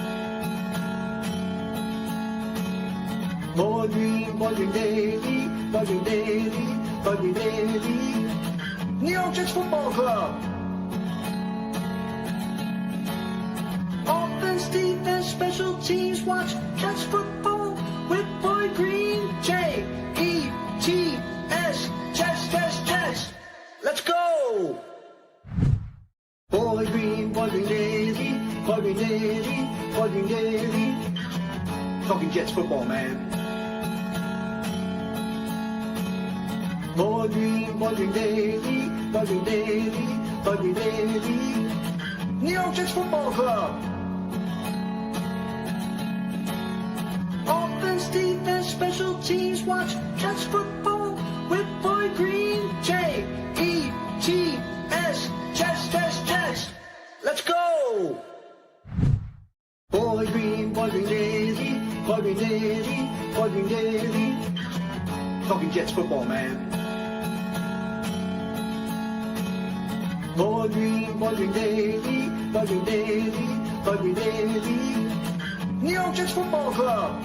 Boy Green, bugging daily, bugging daily, bugging daily. New York Jets Football Club. Offense, defense, special teams. Watch Jets football with Boy Green. J-E-T-S. Jets. Let's go. Boy Green, bugging daily, bugging daily, bugging daily. Talking Jets football, man. Boy Green, bugging daily, bugging daily, bugging daily. New York Jets Football Club. Offense, defense, special teams. Watch Jets football with Boy Green. J-E-T-S. Jets. Let's go. Boy Green, bugging daily, bugging daily, bugging daily. Talking Jets football, man. Boy Green, bugging daily, bugging daily, bugging daily. New York Jets Football Club.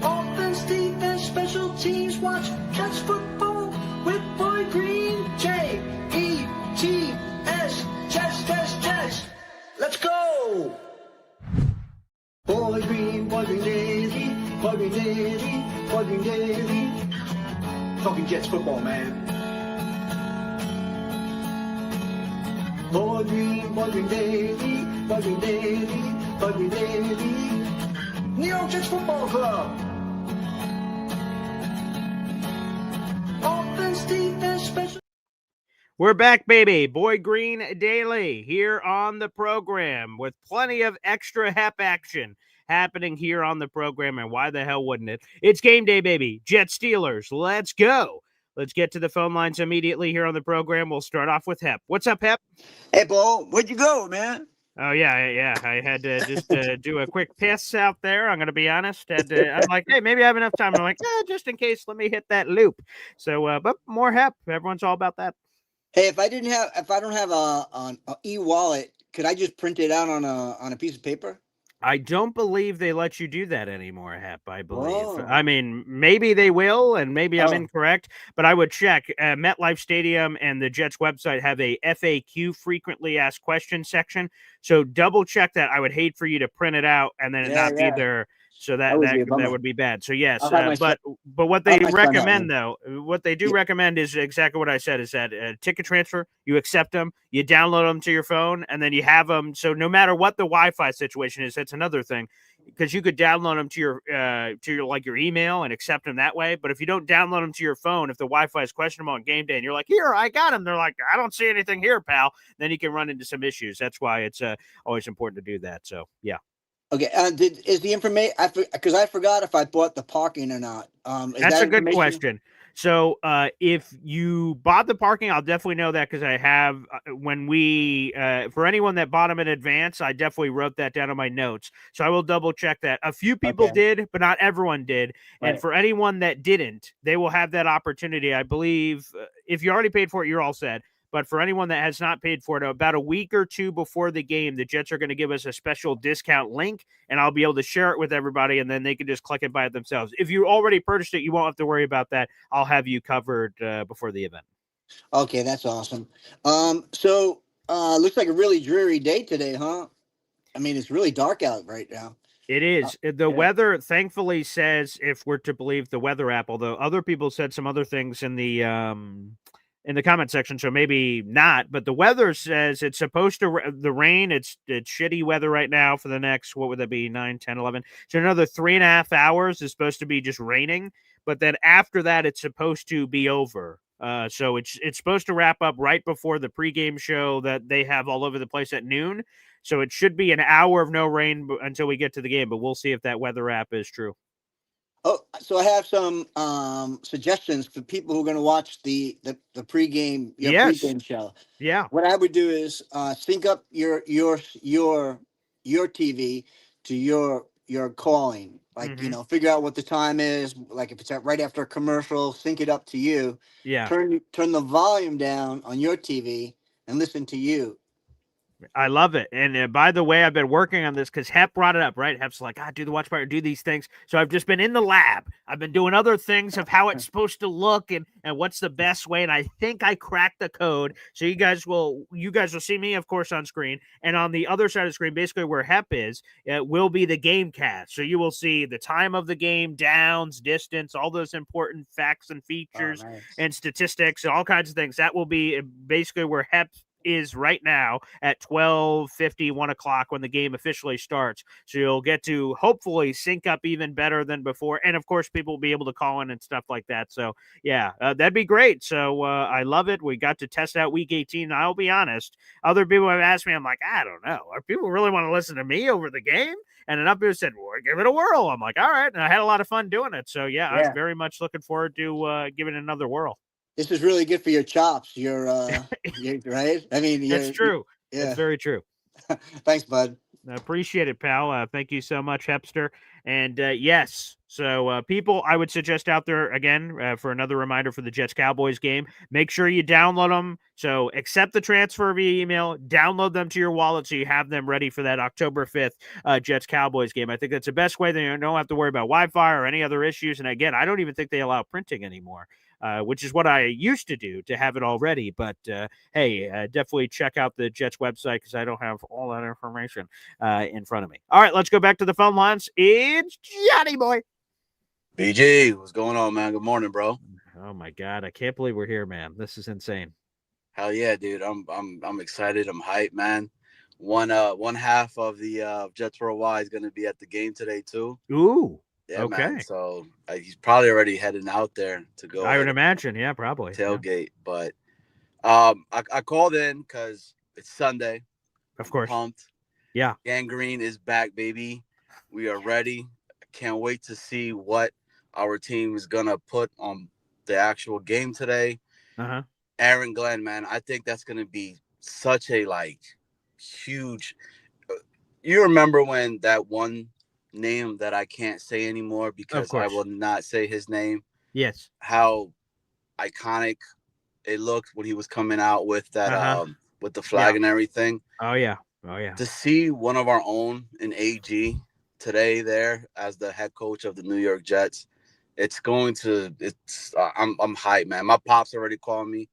Offense, defense, special teams. Watch Jets football with Boy Green. J-E-T-S. Jets. Let's go. Boy Green, bugging daily, bugging daily, bugging daily. Talking Jets football, man. Boy Green, bugging daily, bugging daily, bugging daily. New York Jets Football Club. Offense, defense, special. We're back, baby. Boy Green Daily here on the program with plenty of extra hep action happening here on the program. And why the hell wouldn't it? It's game day, baby. Jets Steelers. Let's go. let's get to the phone lines immediately here on the program. We'll start off with Hep. What's up, Hep? Hey, Bo, where'd you go, man? Oh, yeah. I had to just do a quick piss out there. I'm going to be honest. I'm like, hey, maybe I have enough time. I'm like, just in case, let me hit that loop. So, but more Hep. Everyone's all about that. Hey, if I don't have an e-wallet, could I just print it out on a piece of paper? I don't believe they let you do that anymore, Hep, I believe. Whoa. I mean, maybe they will, and maybe I'm Oh. incorrect, but I would check. MetLife Stadium and the Jets website have a FAQ, frequently asked questions section. So double check that. I would hate for you to print it out and then it not be there. So that would be bad. So yes, but what they recommend what they do recommend is exactly what I said. Is that ticket transfer? You accept them, you download them to your phone, and then you have them. So no matter what the Wi-Fi situation is, that's another thing, because you could download them to your email and accept them that way. But if you don't download them to your phone, if the Wi-Fi is questionable on game day, and you're like, here, I got them, they're like, I don't see anything here, pal. Then you can run into some issues. That's why it's always important to do that. So yeah. Okay. Is the information? Because I forgot if I bought the parking or not. That's a good question. So if you bought the parking, I'll definitely know that, because I have when we for anyone that bought them in advance, I definitely wrote that down on my notes. So I will double check that. A few people did, but not everyone did. Right. And for anyone that didn't, they will have that opportunity. I believe if you already paid for it, you're all set. But for anyone that has not paid for it, about a week or two before the game, the Jets are going to give us a special discount link, and I'll be able to share it with everybody, and then they can just click and buy it themselves. If you already purchased it, you won't have to worry about that. I'll have you covered before the event. Okay, that's awesome. So looks like a really dreary day today, huh? I mean, it's really dark out right now. It is. The weather, thankfully, says, if we're to believe the weather app, although other people said some other things in the comment section, so maybe not, but the weather says it's supposed to the rain. It's shitty weather right now for the next, what would that be, 9, 10, 11? So another 3.5 hours is supposed to be just raining, but then after that, it's supposed to be over. So it's supposed to wrap up right before the pregame show that they have all over the place at noon. So it should be an hour of no rain until we get to the game, but we'll see if that weather app is true. Oh, so I have some suggestions for people who are going to watch the pregame pregame show. Yeah. What I would do is sync up your TV to your calling. Like, figure out what the time is. Like if it's right after a commercial, sync it up to you. Yeah. Turn the volume down on your TV and listen to you. I love it. And by the way, I've been working on this because Hep brought it up, right? Hep's like, do the watch party, do these things. So I've just been in the lab. I've been doing other things of how it's supposed to look and what's the best way. And I think I cracked the code. So you guys will see me, of course, on screen. And on the other side of the screen, basically where Hep is, will be the game cast. So you will see the time of the game, downs, distance, all those important facts and features and statistics and all kinds of things. That will be basically where Hep is right now at 12:50, 1 o'clock when the game officially starts. So you'll get to hopefully sync up even better than before. And of course, people will be able to call in and stuff like that. So yeah, that'd be great. So I love it. We got to test out week 18. And I'll be honest, other people have asked me, I'm like, I don't know. Are people really want to listen to me over the game? And enough people said, well, give it a whirl. I'm like, all right. And I had a lot of fun doing it. So yeah. I'm very much looking forward to giving it another whirl. This is really good for your chops. You're right. I mean, that's true. Yeah. That's very true. Thanks, bud. I appreciate it, pal. Thank you so much, Hepster. And yes, so people, I would suggest out there again for another reminder for the Jets Cowboys game. Make sure you download them. So accept the transfer via email, download them to your wallet so you have them ready for that October 5th Jets Cowboys game. I think that's the best way. They don't have to worry about Wi-Fi or any other issues. And again, I don't even think they allow printing anymore. Which is what I used to do to have it already. But hey, definitely check out the Jets website because I don't have all that information in front of me. All right, let's go back to the phone lines. It's Johnny Boy. BG, what's going on, man? Good morning, bro. Oh my God, I can't believe we're here, man. This is insane. Hell yeah, dude. I'm excited. I'm hyped, man. One half of the Jets Worldwide is gonna be at the game today too. Ooh. Yeah, okay. Man. So he's probably already heading out there to go. I would imagine, yeah, probably tailgate. Yeah. But I called in because it's Sunday. Of course. Pumped. Yeah. Gangrene is back, baby. We are ready. Can't wait to see what our team is gonna put on the actual game today. Uh-huh. Aaron Glenn, man, I think that's going to be such a huge. You remember when that one name that I can't say anymore Of because I course. will not say his name, Yes. how iconic it looked when he was coming out with that with the flag and everything. Oh yeah. Oh yeah. To see one of our own in AG today there as the head coach of the New York Jets, I'm hyped, man. My pops already called me.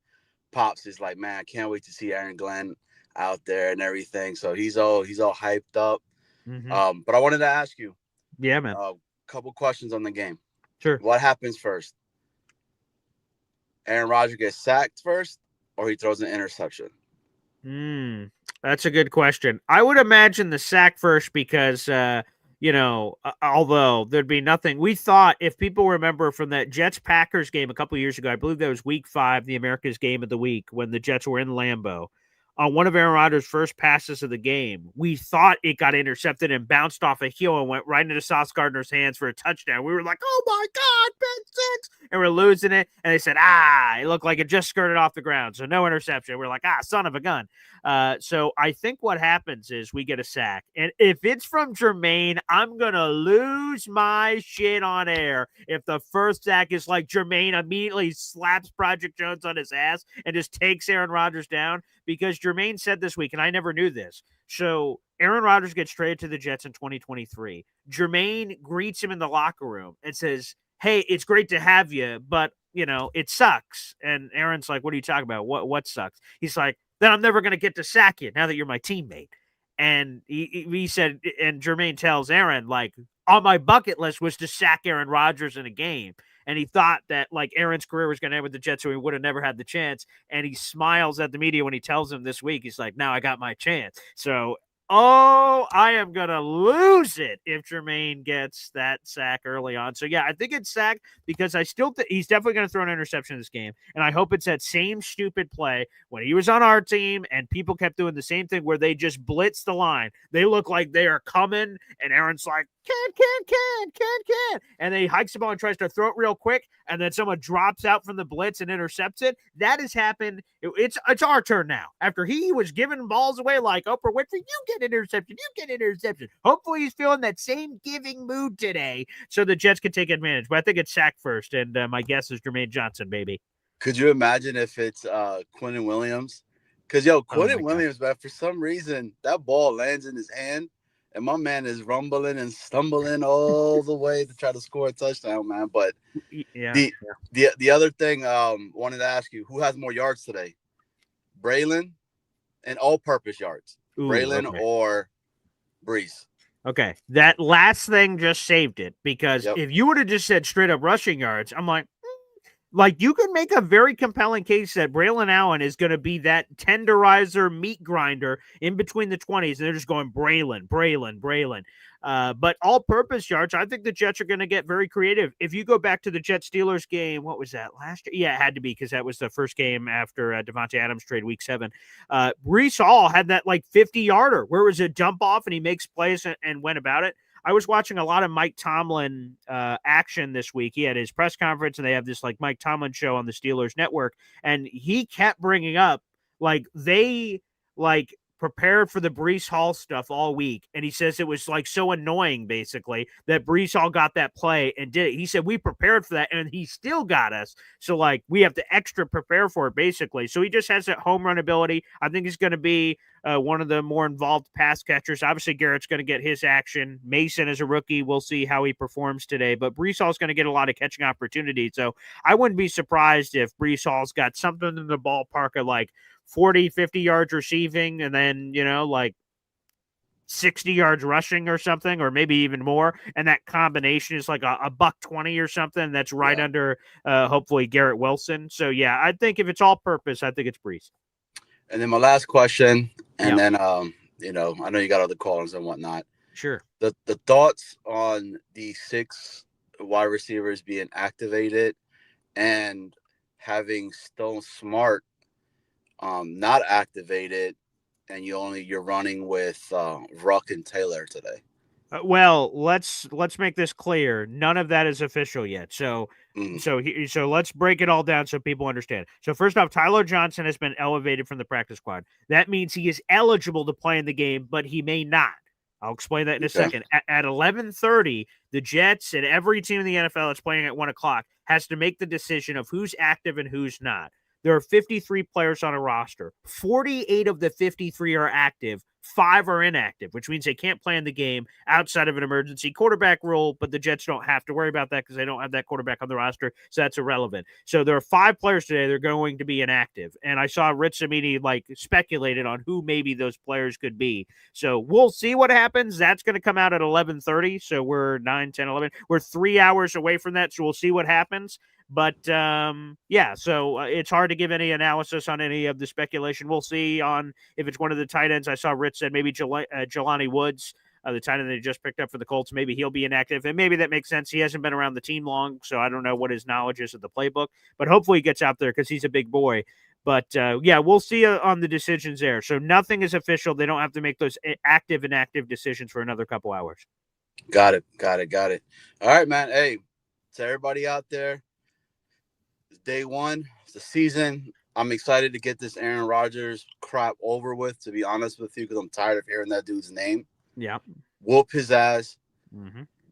Pops is like, man, I can't wait to see Aaron Glenn out there and everything. So he's all hyped up. Mm-hmm. But I wanted to ask you Yeah, man. a couple questions on the game. Sure. What happens first? Aaron Rodgers gets sacked first, or he throws an interception? That's a good question. I would imagine the sack first because, although there'd be nothing. We thought, if people remember from that Jets-Packers game a couple years ago, I believe that was Week 5, the America's Game of the Week, when the Jets were in Lambeau. On one of Aaron Rodgers' first passes of the game, we thought it got intercepted and bounced off a heel and went right into Sauce Gardner's hands for a touchdown. We were like, oh my God, Ben 6! And we're losing it. And they said, it looked like it just skirted off the ground. So no interception. We're like, son of a gun. So I think what happens is we get a sack. And if it's from Jermaine, I'm going to lose my shit on air. If the first sack is like Jermaine immediately slaps Project Jones on his ass and just takes Aaron Rodgers down, because Jermaine said this week, and I never knew this. So Aaron Rodgers gets traded to the Jets in 2023. Jermaine greets him in the locker room and says, hey, it's great to have you, but, it sucks. And Aaron's like, what are you talking about? What sucks? He's like, then I'm never going to get to sack you now that you're my teammate. And he said, and Jermaine tells Aaron, like, on my bucket list was to sack Aaron Rodgers in a game. And he thought that, like, Aaron's career was going to end with the Jets, so he would have never had the chance. And he smiles at the media when he tells them this week, he's like, now I got my chance. So, I am going to lose it if Jermaine gets that sack early on. So, yeah, I think it's sack because I still think he's definitely going to throw an interception in this game. And I hope it's that same stupid play when he was on our team and people kept doing the same thing where they just blitz the line. They look like they are coming, and Aaron's like, can. And then he hikes the ball and tries to throw it real quick, and then someone drops out from the blitz and intercepts it. That has happened. It's our turn now. After he was giving balls away like Oprah Winfrey, you get an interception. Hopefully he's feeling that same giving mood today so the Jets can take advantage. But I think it's sack first, and my guess is Jermaine Johnson, baby. Could you imagine if it's Quinnen Williams? Because, Quinnen Williams, man, for some reason, that ball lands in his hand, and my man is rumbling and stumbling all the way to try to score a touchdown, man. But the other thing wanted to ask you, who has more yards today? Braylon and all-purpose yards. Braylon or Brees? Okay, that last thing just saved it because if you would have just said straight-up rushing yards, I'm like, you could make a very compelling case that Braylon Allen is going to be that tenderizer meat grinder in between the 20s, and they're just going Braylon. But all-purpose yards, I think the Jets are going to get very creative. If you go back to the Jets-Steelers game, what was that, last year? Yeah, it had to be because that was the first game after Devontae Adams trade Week 7. Brees Hall had that 50-yarder where it was a dump off, and he makes plays and went about it. I was watching a lot of Mike Tomlin action this week. He had his press conference, and they have this Mike Tomlin show on the Steelers network, and he kept bringing up they prepared for the Brees Hall stuff all week, and he says it was so annoying basically that Brees Hall got that play and did it. He said we prepared for that, and he still got us. So we have to extra prepare for it basically. So he just has that home run ability. I think he's going to be one of the more involved pass catchers. Obviously, Garrett's going to get his action. Mason is a rookie. We'll see how he performs today. But Brees Hall's going to get a lot of catching opportunities. So I wouldn't be surprised if Brees Hall's got something in the ballpark of 40, 50 yards receiving, and then, 60 yards rushing or something, or maybe even more. And that combination is a $120 or something. That's right under, hopefully, Garrett Wilson. So, yeah, I think if it's all purpose, I think it's Brees. And then my last question, and then, I know you got other callers and whatnot. Sure. The thoughts on the 6 wide receivers being activated and having Stone Smart not activated, and you're running with Ruck and Taylor today. Well, let's make this clear. None of that is official yet. So Mm, so let's break it all down so people understand. So first off, Tyler Johnson has been elevated from the practice squad. That means he is eligible to play in the game, but he may not. I'll explain that in a okay. second. At 11:30, the Jets and every team in the NFL that's playing at 1 o'clock has to make the decision of who's active and who's not. There are 53 players on a roster. 48 of the 53 are active. 5 are inactive, which means they can't play in the game outside of an emergency quarterback rule, but the Jets don't have to worry about that because they don't have that quarterback on the roster, so that's irrelevant. So there are 5 players today that are going to be inactive, and I saw Rich Samini speculated on who maybe those players could be. So we'll see what happens. That's going to come out at 11:30, so we're 9, 10, 11. We're 3 hours away from that, so we'll see what happens. But yeah, so it's hard to give any analysis on any of the speculation. We'll see on if it's one of the tight ends. I saw Rich said maybe Jelani Woods, the tight end they just picked up for the Colts. Maybe he'll be inactive, and maybe that makes sense. He hasn't been around the team long, so I don't know what his knowledge is of the playbook. But hopefully he gets out there because he's a big boy. But yeah, we'll see on the decisions there. So nothing is official. They don't have to make those active and inactive decisions for another couple hours. Got it. All right, man. Hey, to everybody out there, it's day one. It's the season. I'm excited to get this Aaron Rodgers crap over with, to be honest with you, because I'm tired of hearing that dude's name. Yeah. Whoop his ass,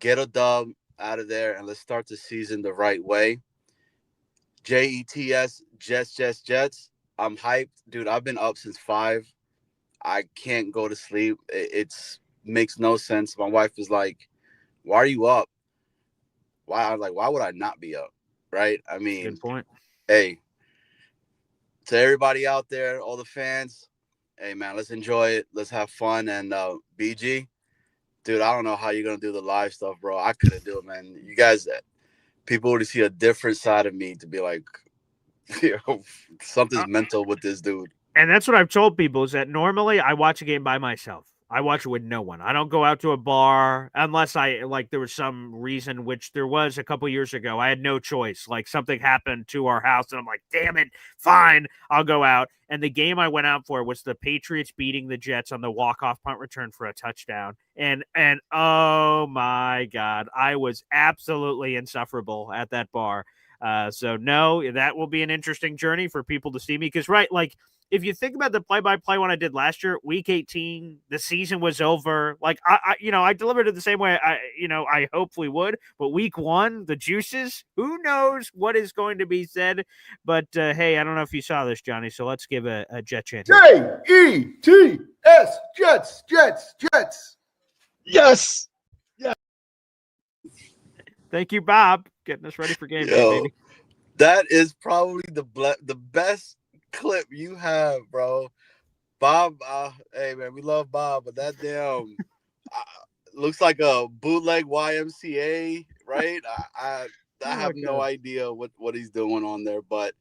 get a dub out of there, and let's start the season the right way. JETS, Jets. I'm hyped. Dude, I've been up since 5. I can't go to sleep. It's makes no sense. My wife is like, why are you up? Why? I was like, why would I not be up? Right? I mean, good point. Hey, to everybody out there, all the fans, hey, man, let's enjoy it. Let's have fun. And BG, dude, I don't know how you're going to do the live stuff, bro. I couldn't do it, man. You guys, people would see a different side of me to be like, you know, something's mental with this dude. And that's what I've told people is that normally I watch a game by myself. I watch it with no one. I don't go out to a bar unless there was some reason, which there was a couple years ago. I had no choice. Like something happened to our house and I'm like, damn it, fine, I'll go out. And the game I went out for was the Patriots beating the Jets on the walk-off punt return for a touchdown. And oh my God, I was absolutely insufferable at that bar. So no, that will be an interesting journey for people to see me. Because if you think about the play-by-play one I did last year, week 18, the season was over. I delivered it the same way I hopefully would. But week 1, the juices, who knows what is going to be said. But hey, I don't know if you saw this, Johnny. So let's give a Jet chant. Jets, Jets. Yes. Thank you, Bob, getting us ready for game day, baby. That is probably the best clip you have, bro. Bob, hey man, we love Bob, but that damn looks like a bootleg YMCA, right? I have no idea what he's doing on there, but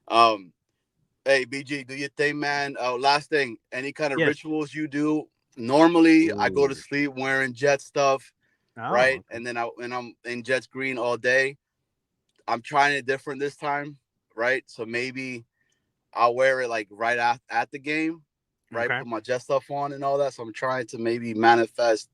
hey BG, do your thing, man. Last thing, any kind of rituals you do? Normally, I go to sleep wearing Jet stuff, right? And then I'm in Jets green all day. I'm trying it different this time, right? So maybe I'll wear it right at the game, right? Okay. Put my Jet stuff on and all that. So I'm trying to maybe manifest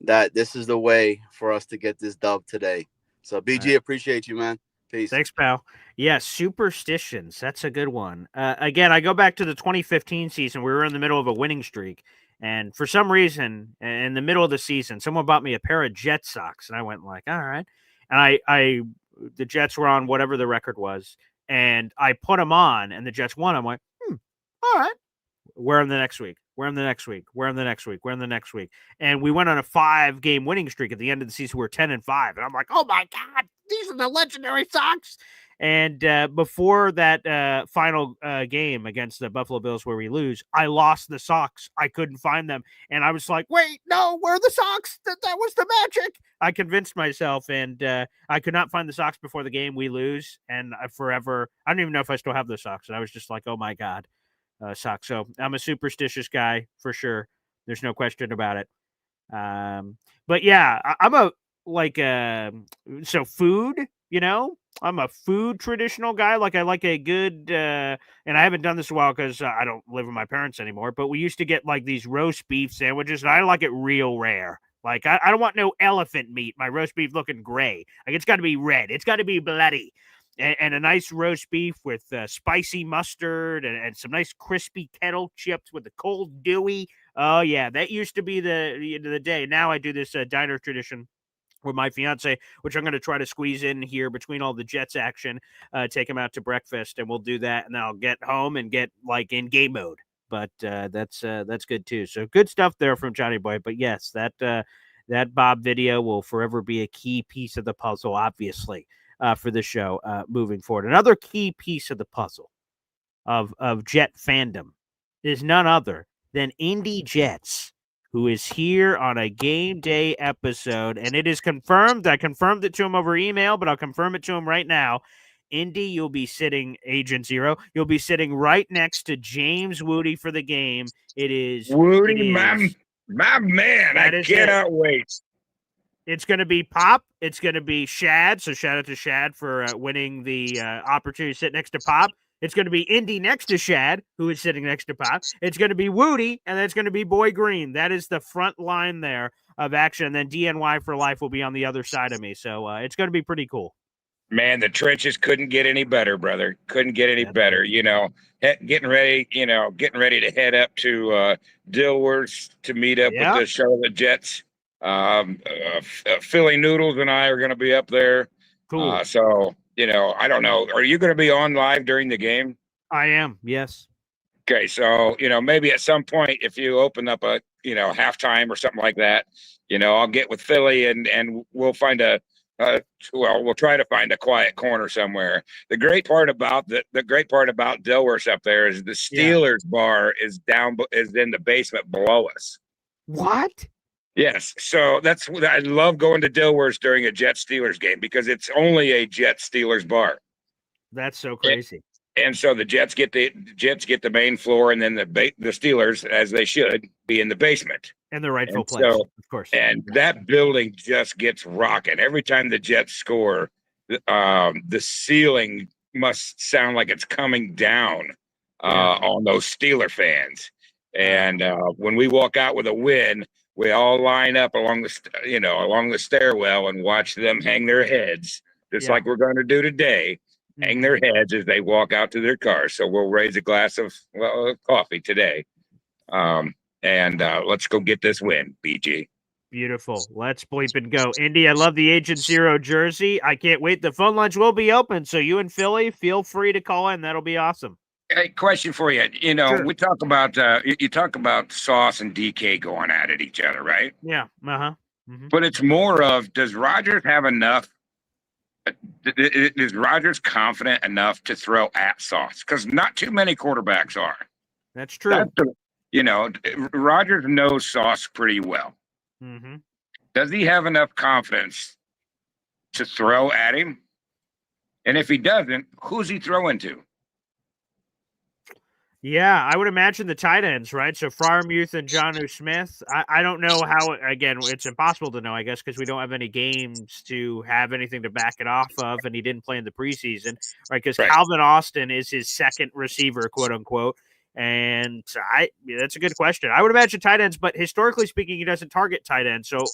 that this is the way for us to get this dub today. So BG, appreciate you, man. Peace. Thanks, pal. Yeah, superstitions. That's a good one. Again, I go back to the 2015 season. We were in the middle of a winning streak. And for some reason, in the middle of the season, someone bought me a pair of Jet socks. And I went all right. And the Jets were on whatever the record was. And I put them on, and the Jets won. I'm like, all right. Wear them the next week. And we went on a 5-game winning streak at the end of the season. We were 10-5. And I'm like, oh my God, these are the legendary socks. And before that final game against the Buffalo Bills where we lose, I lost the socks. I couldn't find them. And I was like, wait, no, where are the socks? That was the magic. I convinced myself, and I could not find the socks before the game. We lose. And I don't even know if I still have the socks. And I was just like, oh my God, socks. So I'm a superstitious guy for sure. There's no question about it. But yeah, I'm so food, I'm a food traditional guy. I like a good, and I haven't done this in a while because I don't live with my parents anymore, but we used to get these roast beef sandwiches, and I like it real rare. Like, I don't want no elephant meat. My roast beef looking gray. Like, it's got to be red. It's got to be bloody. And a nice roast beef with spicy mustard and some nice crispy kettle chips with the cold dewy. Oh, yeah. That used to be the day. Now I do this diner tradition with my fiance, which I'm going to try to squeeze in here between all the Jets action, take him out to breakfast, and we'll do that. And then I'll get home and get like in game mode. But that's good too. So good stuff there from Johnny Boy. But yes, that Bob video will forever be a key piece of the puzzle, obviously, for the show moving forward. Another key piece of the puzzle of Jet fandom is none other than Indy Jets, who is here on a game day episode, and it is confirmed. I confirmed it to him over email, but I'll confirm it to him right now. Indy, you'll be sitting, Agent Zero, you'll be sitting right next to James Woody for the game. It is Woody, my man. I cannot wait. It's going to be Pop. It's going to be Shad. So shout out to Shad for winning the opportunity to sit next to Pop. It's going to be Indy next to Shad, who is sitting next to Pop. It's going to be Woody, and then it's going to be Boy Green. That is the front line there of action. And then DNY for life will be on the other side of me. So it's going to be pretty cool. Man, the trenches couldn't get any better, brother. Couldn't get any better. You know, getting ready to head up to Dilworth's to meet up with the Charlotte Jets. Philly Noodles and I are going to be up there. Cool. So, you know, I don't know. Are you going to be on live during the game? I am. Yes. Okay. So, you know, maybe at some point, if you open up a, you know, halftime or something like that, you know, I'll get with Philly and we'll find we'll try to find a quiet corner somewhere. The great part about Dilworth's up there is the Steelers bar is in the basement below us. What? Yes. So I love going to Dilworth's during a Jets Steelers game because it's only a Jets Steelers bar. That's so crazy. And so the Jets get the main floor, and then the Steelers, as they should, be in the basement. And the rightful place, of course. And that building just gets rocking. Every time the Jets score, the ceiling must sound like it's coming down on those Steeler fans. And when we walk out with a win, we all line up along the stairwell and watch them hang their heads, just like we're going to do today. Hang their heads as they walk out to their cars. So we'll raise a glass of coffee today. And let's go get this win, BG. Beautiful. Let's bleep and go. Indy, I love the Agent Zero jersey. I can't wait. The phone lines will be open, so you and Philly, feel free to call in. That'll be awesome. Hey, question for you. You know, we talk about you talk about Sauce and DK going at it each other, right? Yeah. Mm-hmm. But it's more of, does Rodgers have enough? Is Rodgers confident enough to throw at Sauce? Because not too many quarterbacks are. That's true. Rodgers knows Sauce pretty well. Mm-hmm. Does he have enough confidence to throw at him? And if he doesn't, who's he throwing to? Yeah, I would imagine the tight ends, right? So Freiermuth and Jonnu Smith. I don't know how, again, it's impossible to know, I guess, because we don't have any games to have anything to back it off of, and he didn't play in the preseason, right? Because Calvin Austin is his second receiver, quote unquote. And that's a good question. I would imagine tight ends, but historically speaking, he doesn't target tight ends. So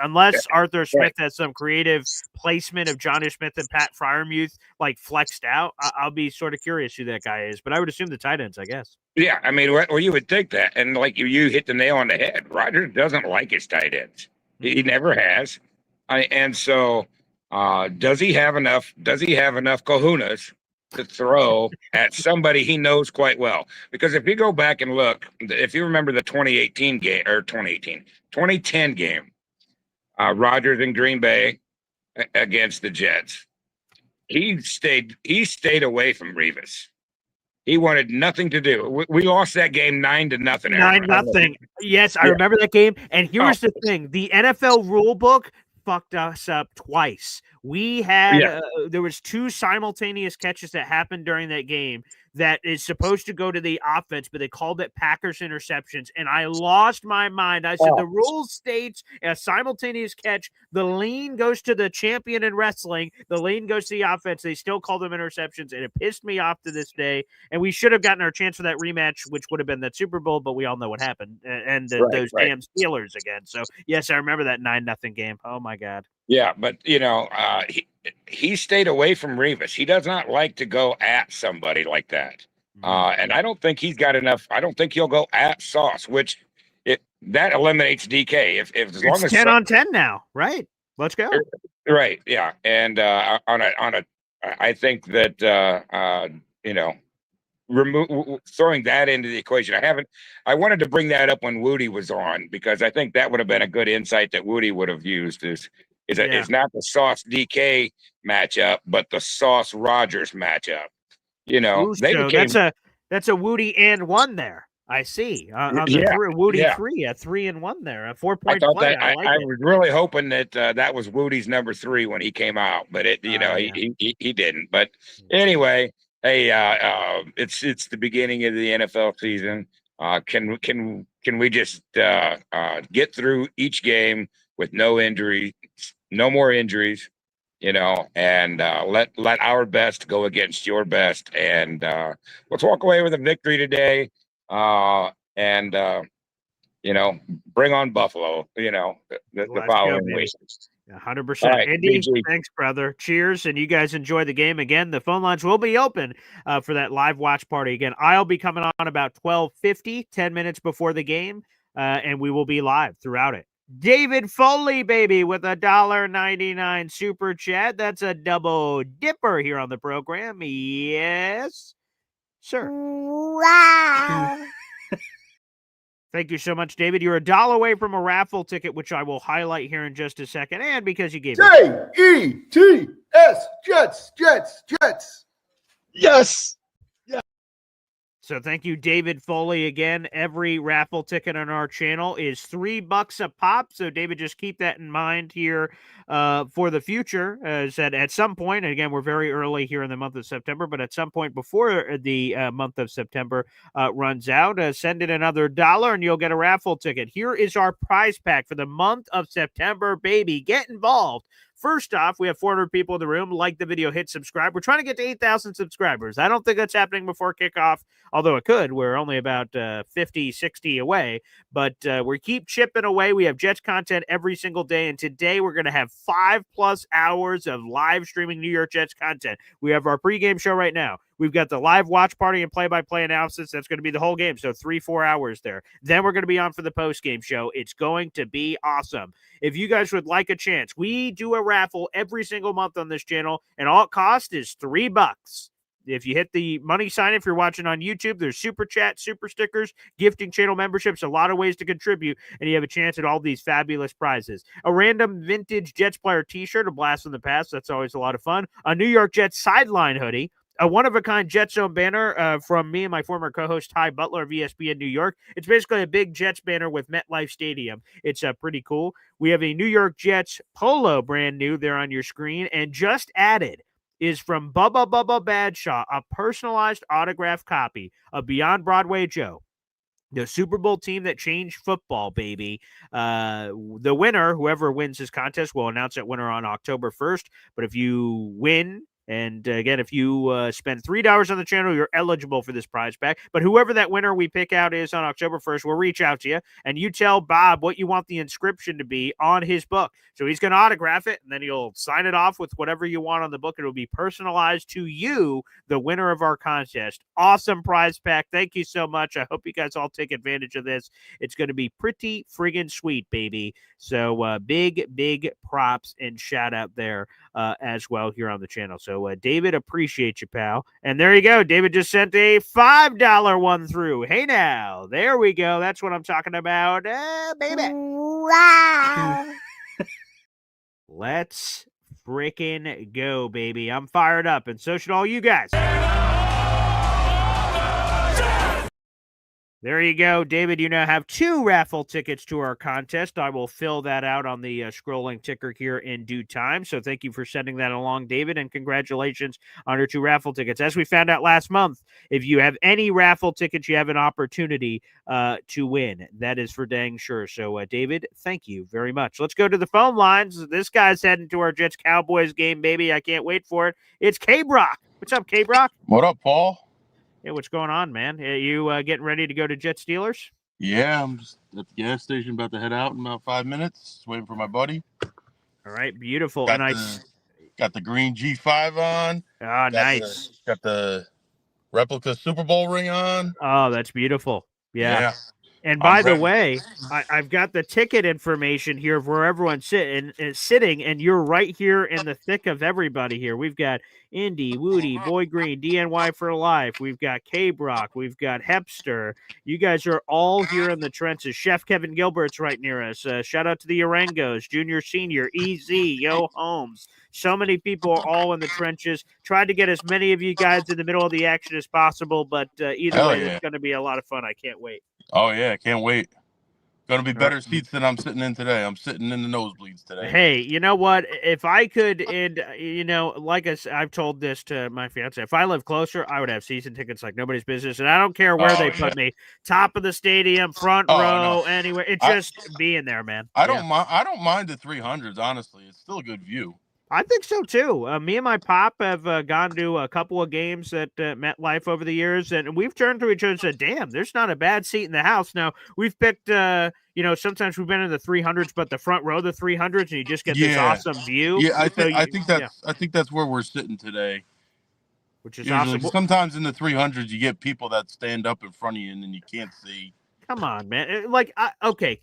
unless Arthur Smith has some creative placement of Jonnu Smith and Pat Freiermuth like flexed out, I'll be sort of curious who that guy is. But I would assume the tight ends, I guess. Yeah, I mean, well, you would think that, and like you hit the nail on the head. Rodgers doesn't like his tight ends. He never has. And so, does he have enough? Does he have enough kahunas to throw at somebody he knows quite well? Because if you go back and look, if you remember the 2010 game, Rodgers in Green Bay against the Jets, he stayed away from Revis. He wanted nothing to do. We lost that game 9-0. 9-0. Yes, I remember that game. And here's the thing: the NFL rule book fucked us up twice. We had there was 2 simultaneous catches that happened during that game. that is supposed to go to the offense, but they called it Packers interceptions, and I lost my mind. I said the rules states a simultaneous catch. The lean goes to the champion in wrestling. The lean goes to the offense. They still call them interceptions, and it pissed me off to this day. And we should have gotten our chance for that rematch, which would have been that Super Bowl, but we all know what happened. And those damn Steelers again. So, yes, I remember that 9-0 game. Oh, my God. Yeah, but, he stayed away from Revis. He does not like to go at somebody like that. And I don't think he's got enough. I don't think he'll go at Sauce, which that eliminates DK. If as long as 10 on 10 now, right? Let's go. Right. Yeah. And I think that throwing that into the equation. I wanted to bring that up when Woody was on, because I think that would have been a good insight that Woody would have used it's not the Sauce DK matchup, but the Sauce Rodgers matchup. That's a Woody and 1 there. I see. On the Woody 3, a 3 and 1 there, a 4-point play. I was really hoping that that was Woody's number 3 when he came out, but he didn't. But anyway, hey, it's the beginning of the NFL season. Can we just get through each game with no injury, no more injuries, and let our best go against your best, and let's walk away with a victory today, and bring on Buffalo, the following week. 100%. Right, Andy, BG. thanks, brother. Cheers, and you guys enjoy the game. Again, the phone lines will be open for that live watch party. Again, I'll be coming on about 12:50, 10 minutes before the game, and we will be live throughout it. David Foley, baby, with a $1.99 super chat. That's a double dipper here on the program. Yes, sir. Wow. Thank you so much, David. You're $1 away from a raffle ticket, which I will highlight here in just a second. And because you gave J-E-T-S, Jets. Yes. So thank you, David Foley. Again, every raffle ticket on our channel is $3 a pop. So, David, just keep that in mind here for the future. Said at some point, and again, we're very early here in the month of September, but at some point before the month of September runs out, send in another $1 and you'll get a raffle ticket. Here is our prize pack for the month of September, baby. Get involved. First off, we have 400 people in the room. Like the video, hit subscribe. We're trying to get to 8,000 subscribers. I don't think that's happening before kickoff, although it could. We're only about 50, 60 away, but we keep chipping away. We have Jets content every single day, and today we're going to have 5+ hours of live streaming New York Jets content. We have our pregame show right now. We've got the live watch party and play-by-play analysis. That's going to be the whole game, so 3-4 hours there. Then we're going to be on for the post-game show. It's going to be awesome. If you guys would like a chance, we do a raffle every single month on this channel, and all it costs is $3. If you hit the money sign, if you're watching on YouTube, there's super chat, super stickers, gifting channel memberships, a lot of ways to contribute, and you have a chance at all these fabulous prizes. A random vintage Jets player t-shirt, a blast from the past. That's always a lot of fun. A New York Jets sideline hoodie. A one-of-a-kind Jets Zone banner from me and my former co-host Ty Butler of ESPN New York. It's basically a big Jets banner with MetLife Stadium. It's pretty cool. We have a New York Jets polo, brand new, there on your screen. And just added is from Bubba Badshaw, a personalized autograph copy of Beyond Broadway Joe, the Super Bowl team that changed football, baby. The winner, whoever wins this contest, will announce that winner on October 1st. But if you win, and again, if you spend $3 on the channel, you're eligible for this prize pack. But whoever that winner we pick out is on October 1st, we'll reach out to you, and you tell Bob what you want the inscription to be on his book. So he's going to autograph it, and then he'll sign it off with whatever you want on the book. It'll be personalized to you, the winner of our contest. Awesome prize pack. Thank you so much. I hope you guys all take advantage of this. It's going to be pretty friggin' sweet, baby. So big props and shout out there as well here on the channel. So David, appreciate you, pal. And there you go. David just sent a $5 one through. Hey now, there we go. That's what I'm talking about, baby. Wow. Let's frickin' go, baby. I'm fired up, and so should all you guys. There you go, David. You now have 2 raffle tickets to our contest. I will fill that out on the scrolling ticker here in due time. So thank you for sending that along, David, and congratulations on your 2 raffle tickets. As we found out last month, if you have any raffle tickets, you have an opportunity to win. That is for dang sure. So, David, thank you very much. Let's go to the phone lines. This guy's heading to our Jets-Cowboys game, baby. I can't wait for it. It's K-Brock. What's up, K-Brock? What up, Paul? Hey, what's going on, man? You getting ready to go to Jet Steelers? Yeah, I'm just at the gas station, about to head out in about 5 minutes. Just waiting for my buddy. All right, beautiful. Got the green G5 on. Oh, nice. Got the replica Super Bowl ring on. Oh, that's beautiful. Yeah. And by the way, I've got the ticket information here of where everyone's sitting, and you're right here in the thick of everybody here. We've got Indy, Woody, Boy Green, DNY for Life. We've got K-Brock. We've got Hepster. You guys are all here in the trenches. Chef Kevin Gilbert's right near us. Shout out to the Orangos, Junior, Senior, EZ, Yo Holmes. So many people are all in the trenches. Tried to get as many of you guys in the middle of the action as possible, but either way, it's going to be a lot of fun. I can't wait. Oh, yeah, can't wait. Going to be better seats than I'm sitting in today. I'm sitting in the nosebleeds today. Hey, you know what? If I could, and like I've told this to my fiance, if I live closer, I would have season tickets like nobody's business, and I don't care where they put me, top of the stadium, front row, anywhere. It's just being there, man. I don't mind the 300s. Honestly, it's still a good view. I think so too. Me and my pop have gone to a couple of games at MetLife over the years, and we've turned to each other and said, "Damn, there's not a bad seat in the house." Now we've picked, sometimes we've been in the 300s, but the front row, the 300s, and you just get this awesome view. Yeah, I think that's where we're sitting today. Which is awesome. Sometimes in the 300s, you get people that stand up in front of you, and then you can't see. Come on, man.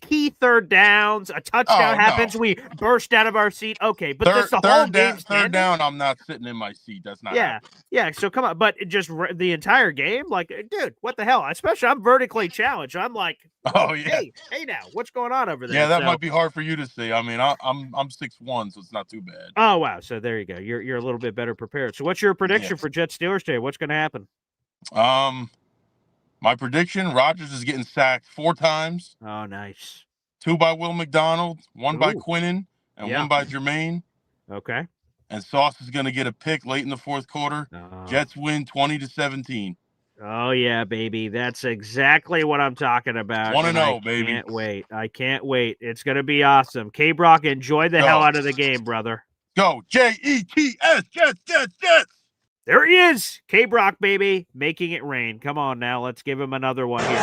Key third downs, a touchdown happens, we burst out of our seat. Okay, but that's the whole game. Third down, I'm not sitting in my seat. That's not happening. Yeah, so come on. But just the entire game, like, dude, what the hell? Especially I'm vertically challenged. I'm like, hey now, what's going on over there? Yeah, that might be hard for you to see. I mean, I'm 6'1", so it's not too bad. Oh, wow. So there you go. You're a little bit better prepared. So what's your prediction for Jets Steelers today? What's going to happen? My prediction, Rodgers is getting sacked 4 times. Oh, nice. 2 by Will McDonald, 1 by Quinnen, and 1 by Jermaine. Okay. And Sauce is going to get a pick late in the 4th quarter. Jets win 20-17. Oh, yeah, baby. That's exactly what I'm talking about. 1-0, baby. I can't wait. It's going to be awesome. K-Brock, enjoy the hell out of the game, brother. Go. Jets, Jets. There he is, K-Brock, baby, making it rain. Come on now, let's give him another one here.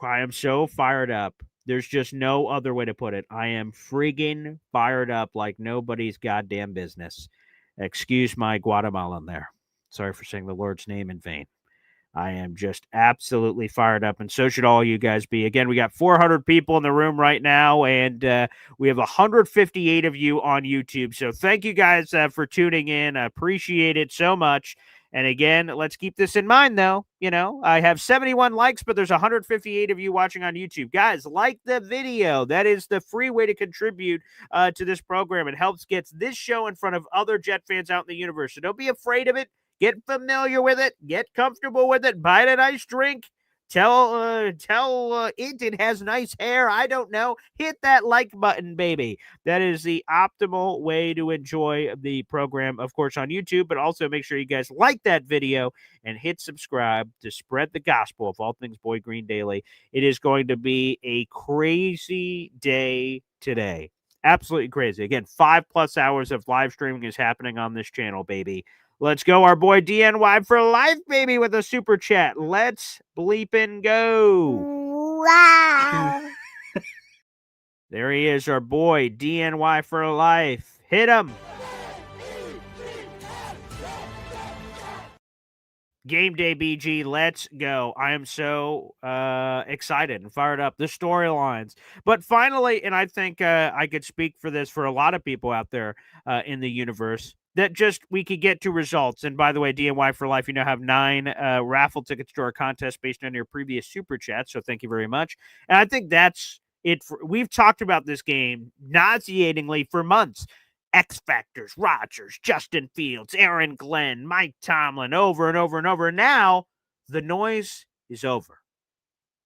I am so fired up. There's just no other way to put it. I am friggin' fired up like nobody's goddamn business. Excuse my Guatemalan there. Sorry for saying the Lord's name in vain. I am just absolutely fired up, and so should all you guys be. Again, we got 400 people in the room right now, and we have 158 of you on YouTube. So thank you guys for tuning in. I appreciate it so much. And again, let's keep this in mind, though. I have 71 likes, but there's 158 of you watching on YouTube. Guys, like the video. That is the free way to contribute to this program. It helps get this show in front of other Jet fans out in the universe. So don't be afraid of it. Get familiar with it. Get comfortable with it. Buy it a nice drink. Tell it has nice hair. I don't know. Hit that like button, baby. That is the optimal way to enjoy the program, of course, on YouTube, but also make sure you guys like that video and hit subscribe to spread the gospel of all things Boy Green Daily. It is going to be a crazy day today. Absolutely crazy. Again, 5+ hours of live streaming is happening on this channel, baby. Let's go, our boy DNY for life, baby, with a super chat. Let's bleepin' go. Wow. There he is, our boy DNY for life. Hit him. Game day, BG. Let's go. I am so excited and fired up. The storylines. But finally, and I think I could speak for this for a lot of people out there in the universe, that just we could get to results. And by the way, DNY for life, you now have 9 raffle tickets to our contest based on your previous super chat. So thank you very much. And I think that's it. We've talked about this game nauseatingly for months. X Factors, Rodgers, Justin Fields, Aaron Glenn, Mike Tomlin, over and over and over. Now the noise is over.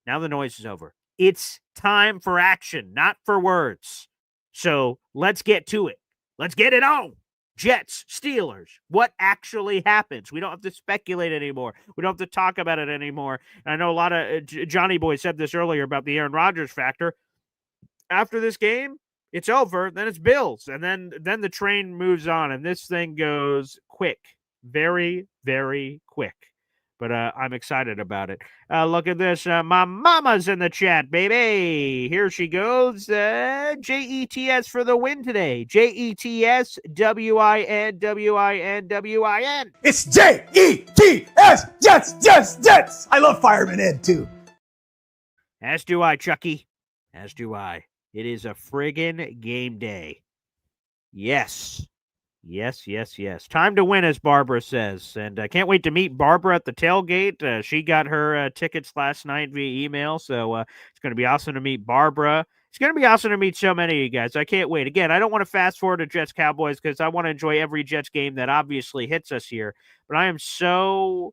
Now the noise is over. It's time for action, not for words. So let's get to it. Let's get it on. Jets, Steelers, what actually happens? We don't have to speculate anymore. We don't have to talk about it anymore. And I know a lot of Johnny Boy said this earlier about the Aaron Rodgers factor. After this game, it's over. Then it's Bills. And then the train moves on. And this thing goes quick. Very, very quick. But I'm excited about it. Look at this. My mama's in the chat, baby. Here she goes. Jets for the win today. Jets, WIN, WIN, WIN. It's Jets, Jets. I love Fireman Ed, too. As do I, Chucky. As do I. It is a friggin' game day. Yes. Yes. Time to win, as Barbara says. And I can't wait to meet Barbara at the tailgate. She got her tickets last night via email, so it's going to be awesome to meet Barbara. It's going to be awesome to meet so many of you guys. I can't wait. Again, I don't want to fast forward to Jets Cowboys because I want to enjoy every Jets game that obviously hits us here. But I am so...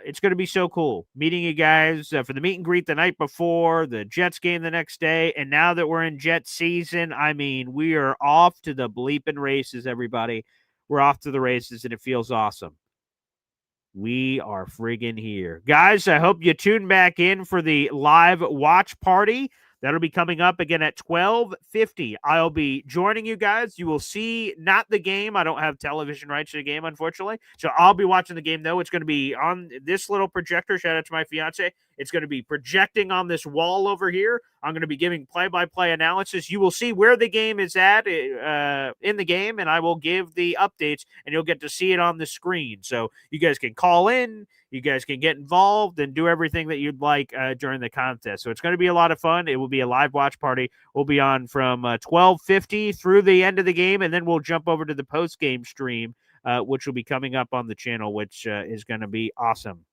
it's going to be so cool meeting you guys for the meet and greet the night before, the Jets game the next day, and now that we're in Jets season, I mean, we are off to the bleeping races, everybody. We're off to the races, and it feels awesome. We are friggin' here. Guys, I hope you tune back in for the live watch party. That'll be coming up again at 12:50. I'll be joining you guys. You will see not the game. I don't have television rights to the game, unfortunately. So I'll be watching the game, though. It's going to be on this little projector. Shout out to my fiance. It's going to be projecting on this wall over here. I'm going to be giving play-by-play analysis. You will see where the game is at in the game, and I will give the updates, and you'll get to see it on the screen. So you guys can call in. You guys can get involved and do everything that you'd like during the contest. So it's going to be a lot of fun. It will be a live watch party. We'll be on from 12:50 through the end of the game, and then we'll jump over to the post-game stream, which will be coming up on the channel, which is going to be awesome.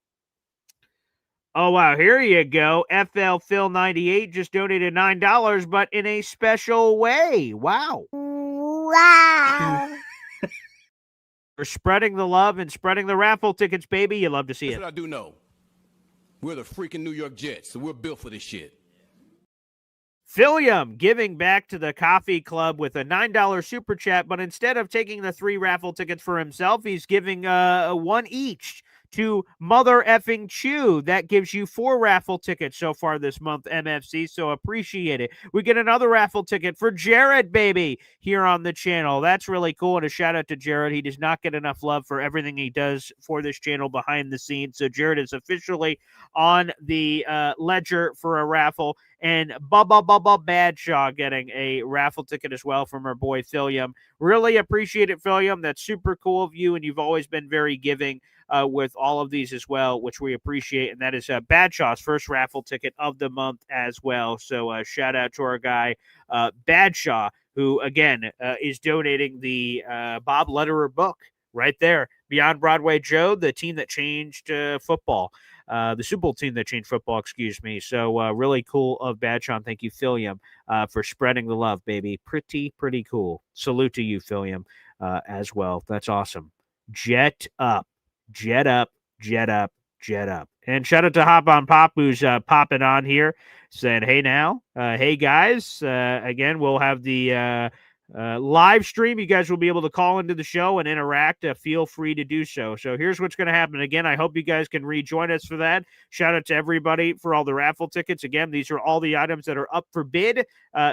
Oh, wow. Here you go. FL Phil 98 just donated $9, but in a special way. Wow. Wow. For spreading the love and spreading the raffle tickets, baby. You love to see Here's it. what I do know. We're the freaking New York Jets, so we're built for this shit. Philium giving back to the coffee club with a $9 super chat, but instead of taking the 3 raffle tickets for himself, he's giving one each to Mother Effing Chew. That gives you 4 raffle tickets so far this month, MFC, so appreciate it. We get another raffle ticket for Jared, baby, here on the channel. That's really cool, and a shout out to Jared. He does not get enough love for everything he does for this channel behind the scenes, so Jared is officially on the ledger for a raffle, and Bubba Badshaw getting a raffle ticket as well from our boy Philium. Really appreciate it, Philium. That's super cool of you, and you've always been very giving with all of these as well, which we appreciate. And that is Badshaw's first raffle ticket of the month as well. So shout out to our guy, Badshaw, who, again, is donating the Bob Lederer book right there. Beyond Broadway Joe, the team that changed football. The Super Bowl team that changed football, excuse me. So really cool of Badshaw. Thank you, Philium, for spreading the love, baby. Pretty cool. Salute to you, Philium, as well. That's awesome. Jet up. Jet up, jet up, jet up. And shout out to Hop on Pop, who's popping on here, saying, hey now, hey guys. Again, we'll have the live stream. You guys will be able to call into the show and interact. Feel free to do so. So here's what's going to happen. Again, I hope you guys can rejoin us for that. Shout out to everybody for all the raffle tickets. Again, these are all the items that are up for bid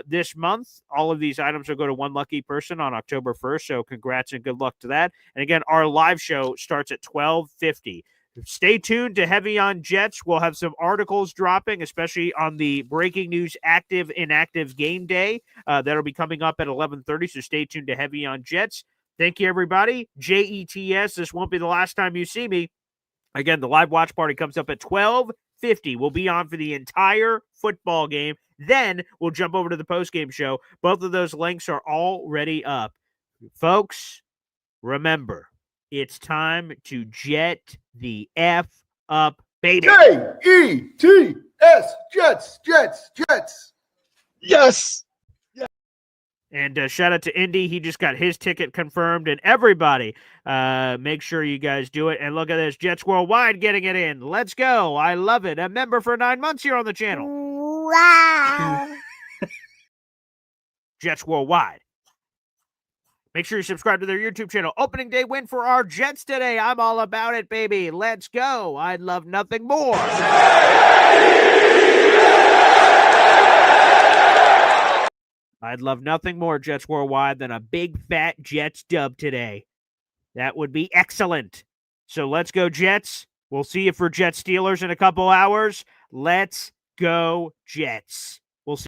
this month. All of these items will go to one lucky person on October 1st. So congrats and good luck to that. And again, our live show starts at 12:50. Stay tuned to Heavy on Jets. We'll have some articles dropping, especially on the breaking news active inactive game day. That'll be coming up at 11:30. So stay tuned to Heavy on Jets. Thank you, everybody. JETS. This won't be the last time you see me. Again, the live watch party comes up at 12:50. We'll be on for the entire football game. Then we'll jump over to the postgame show. Both of those links are already up. Folks, remember, it's time to jet the F up, baby. Jets, Jets, Jets, Jets. Yes. And shout out to Indy. He just got his ticket confirmed. And everybody, make sure you guys do it. And look at this. Jets Worldwide getting it in. Let's go. I love it. A member for 9 months here on the channel. Wow. Jets Worldwide. Make sure you subscribe to their YouTube channel. Opening day win for our Jets today. I'm all about it, baby. Let's go. I'd love nothing more. I'd love nothing more, Jets Worldwide, than a big, fat Jets dub today. That would be excellent. So let's go, Jets. We'll see you for Jets Steelers in a couple hours. Let's go, Jets. We'll see.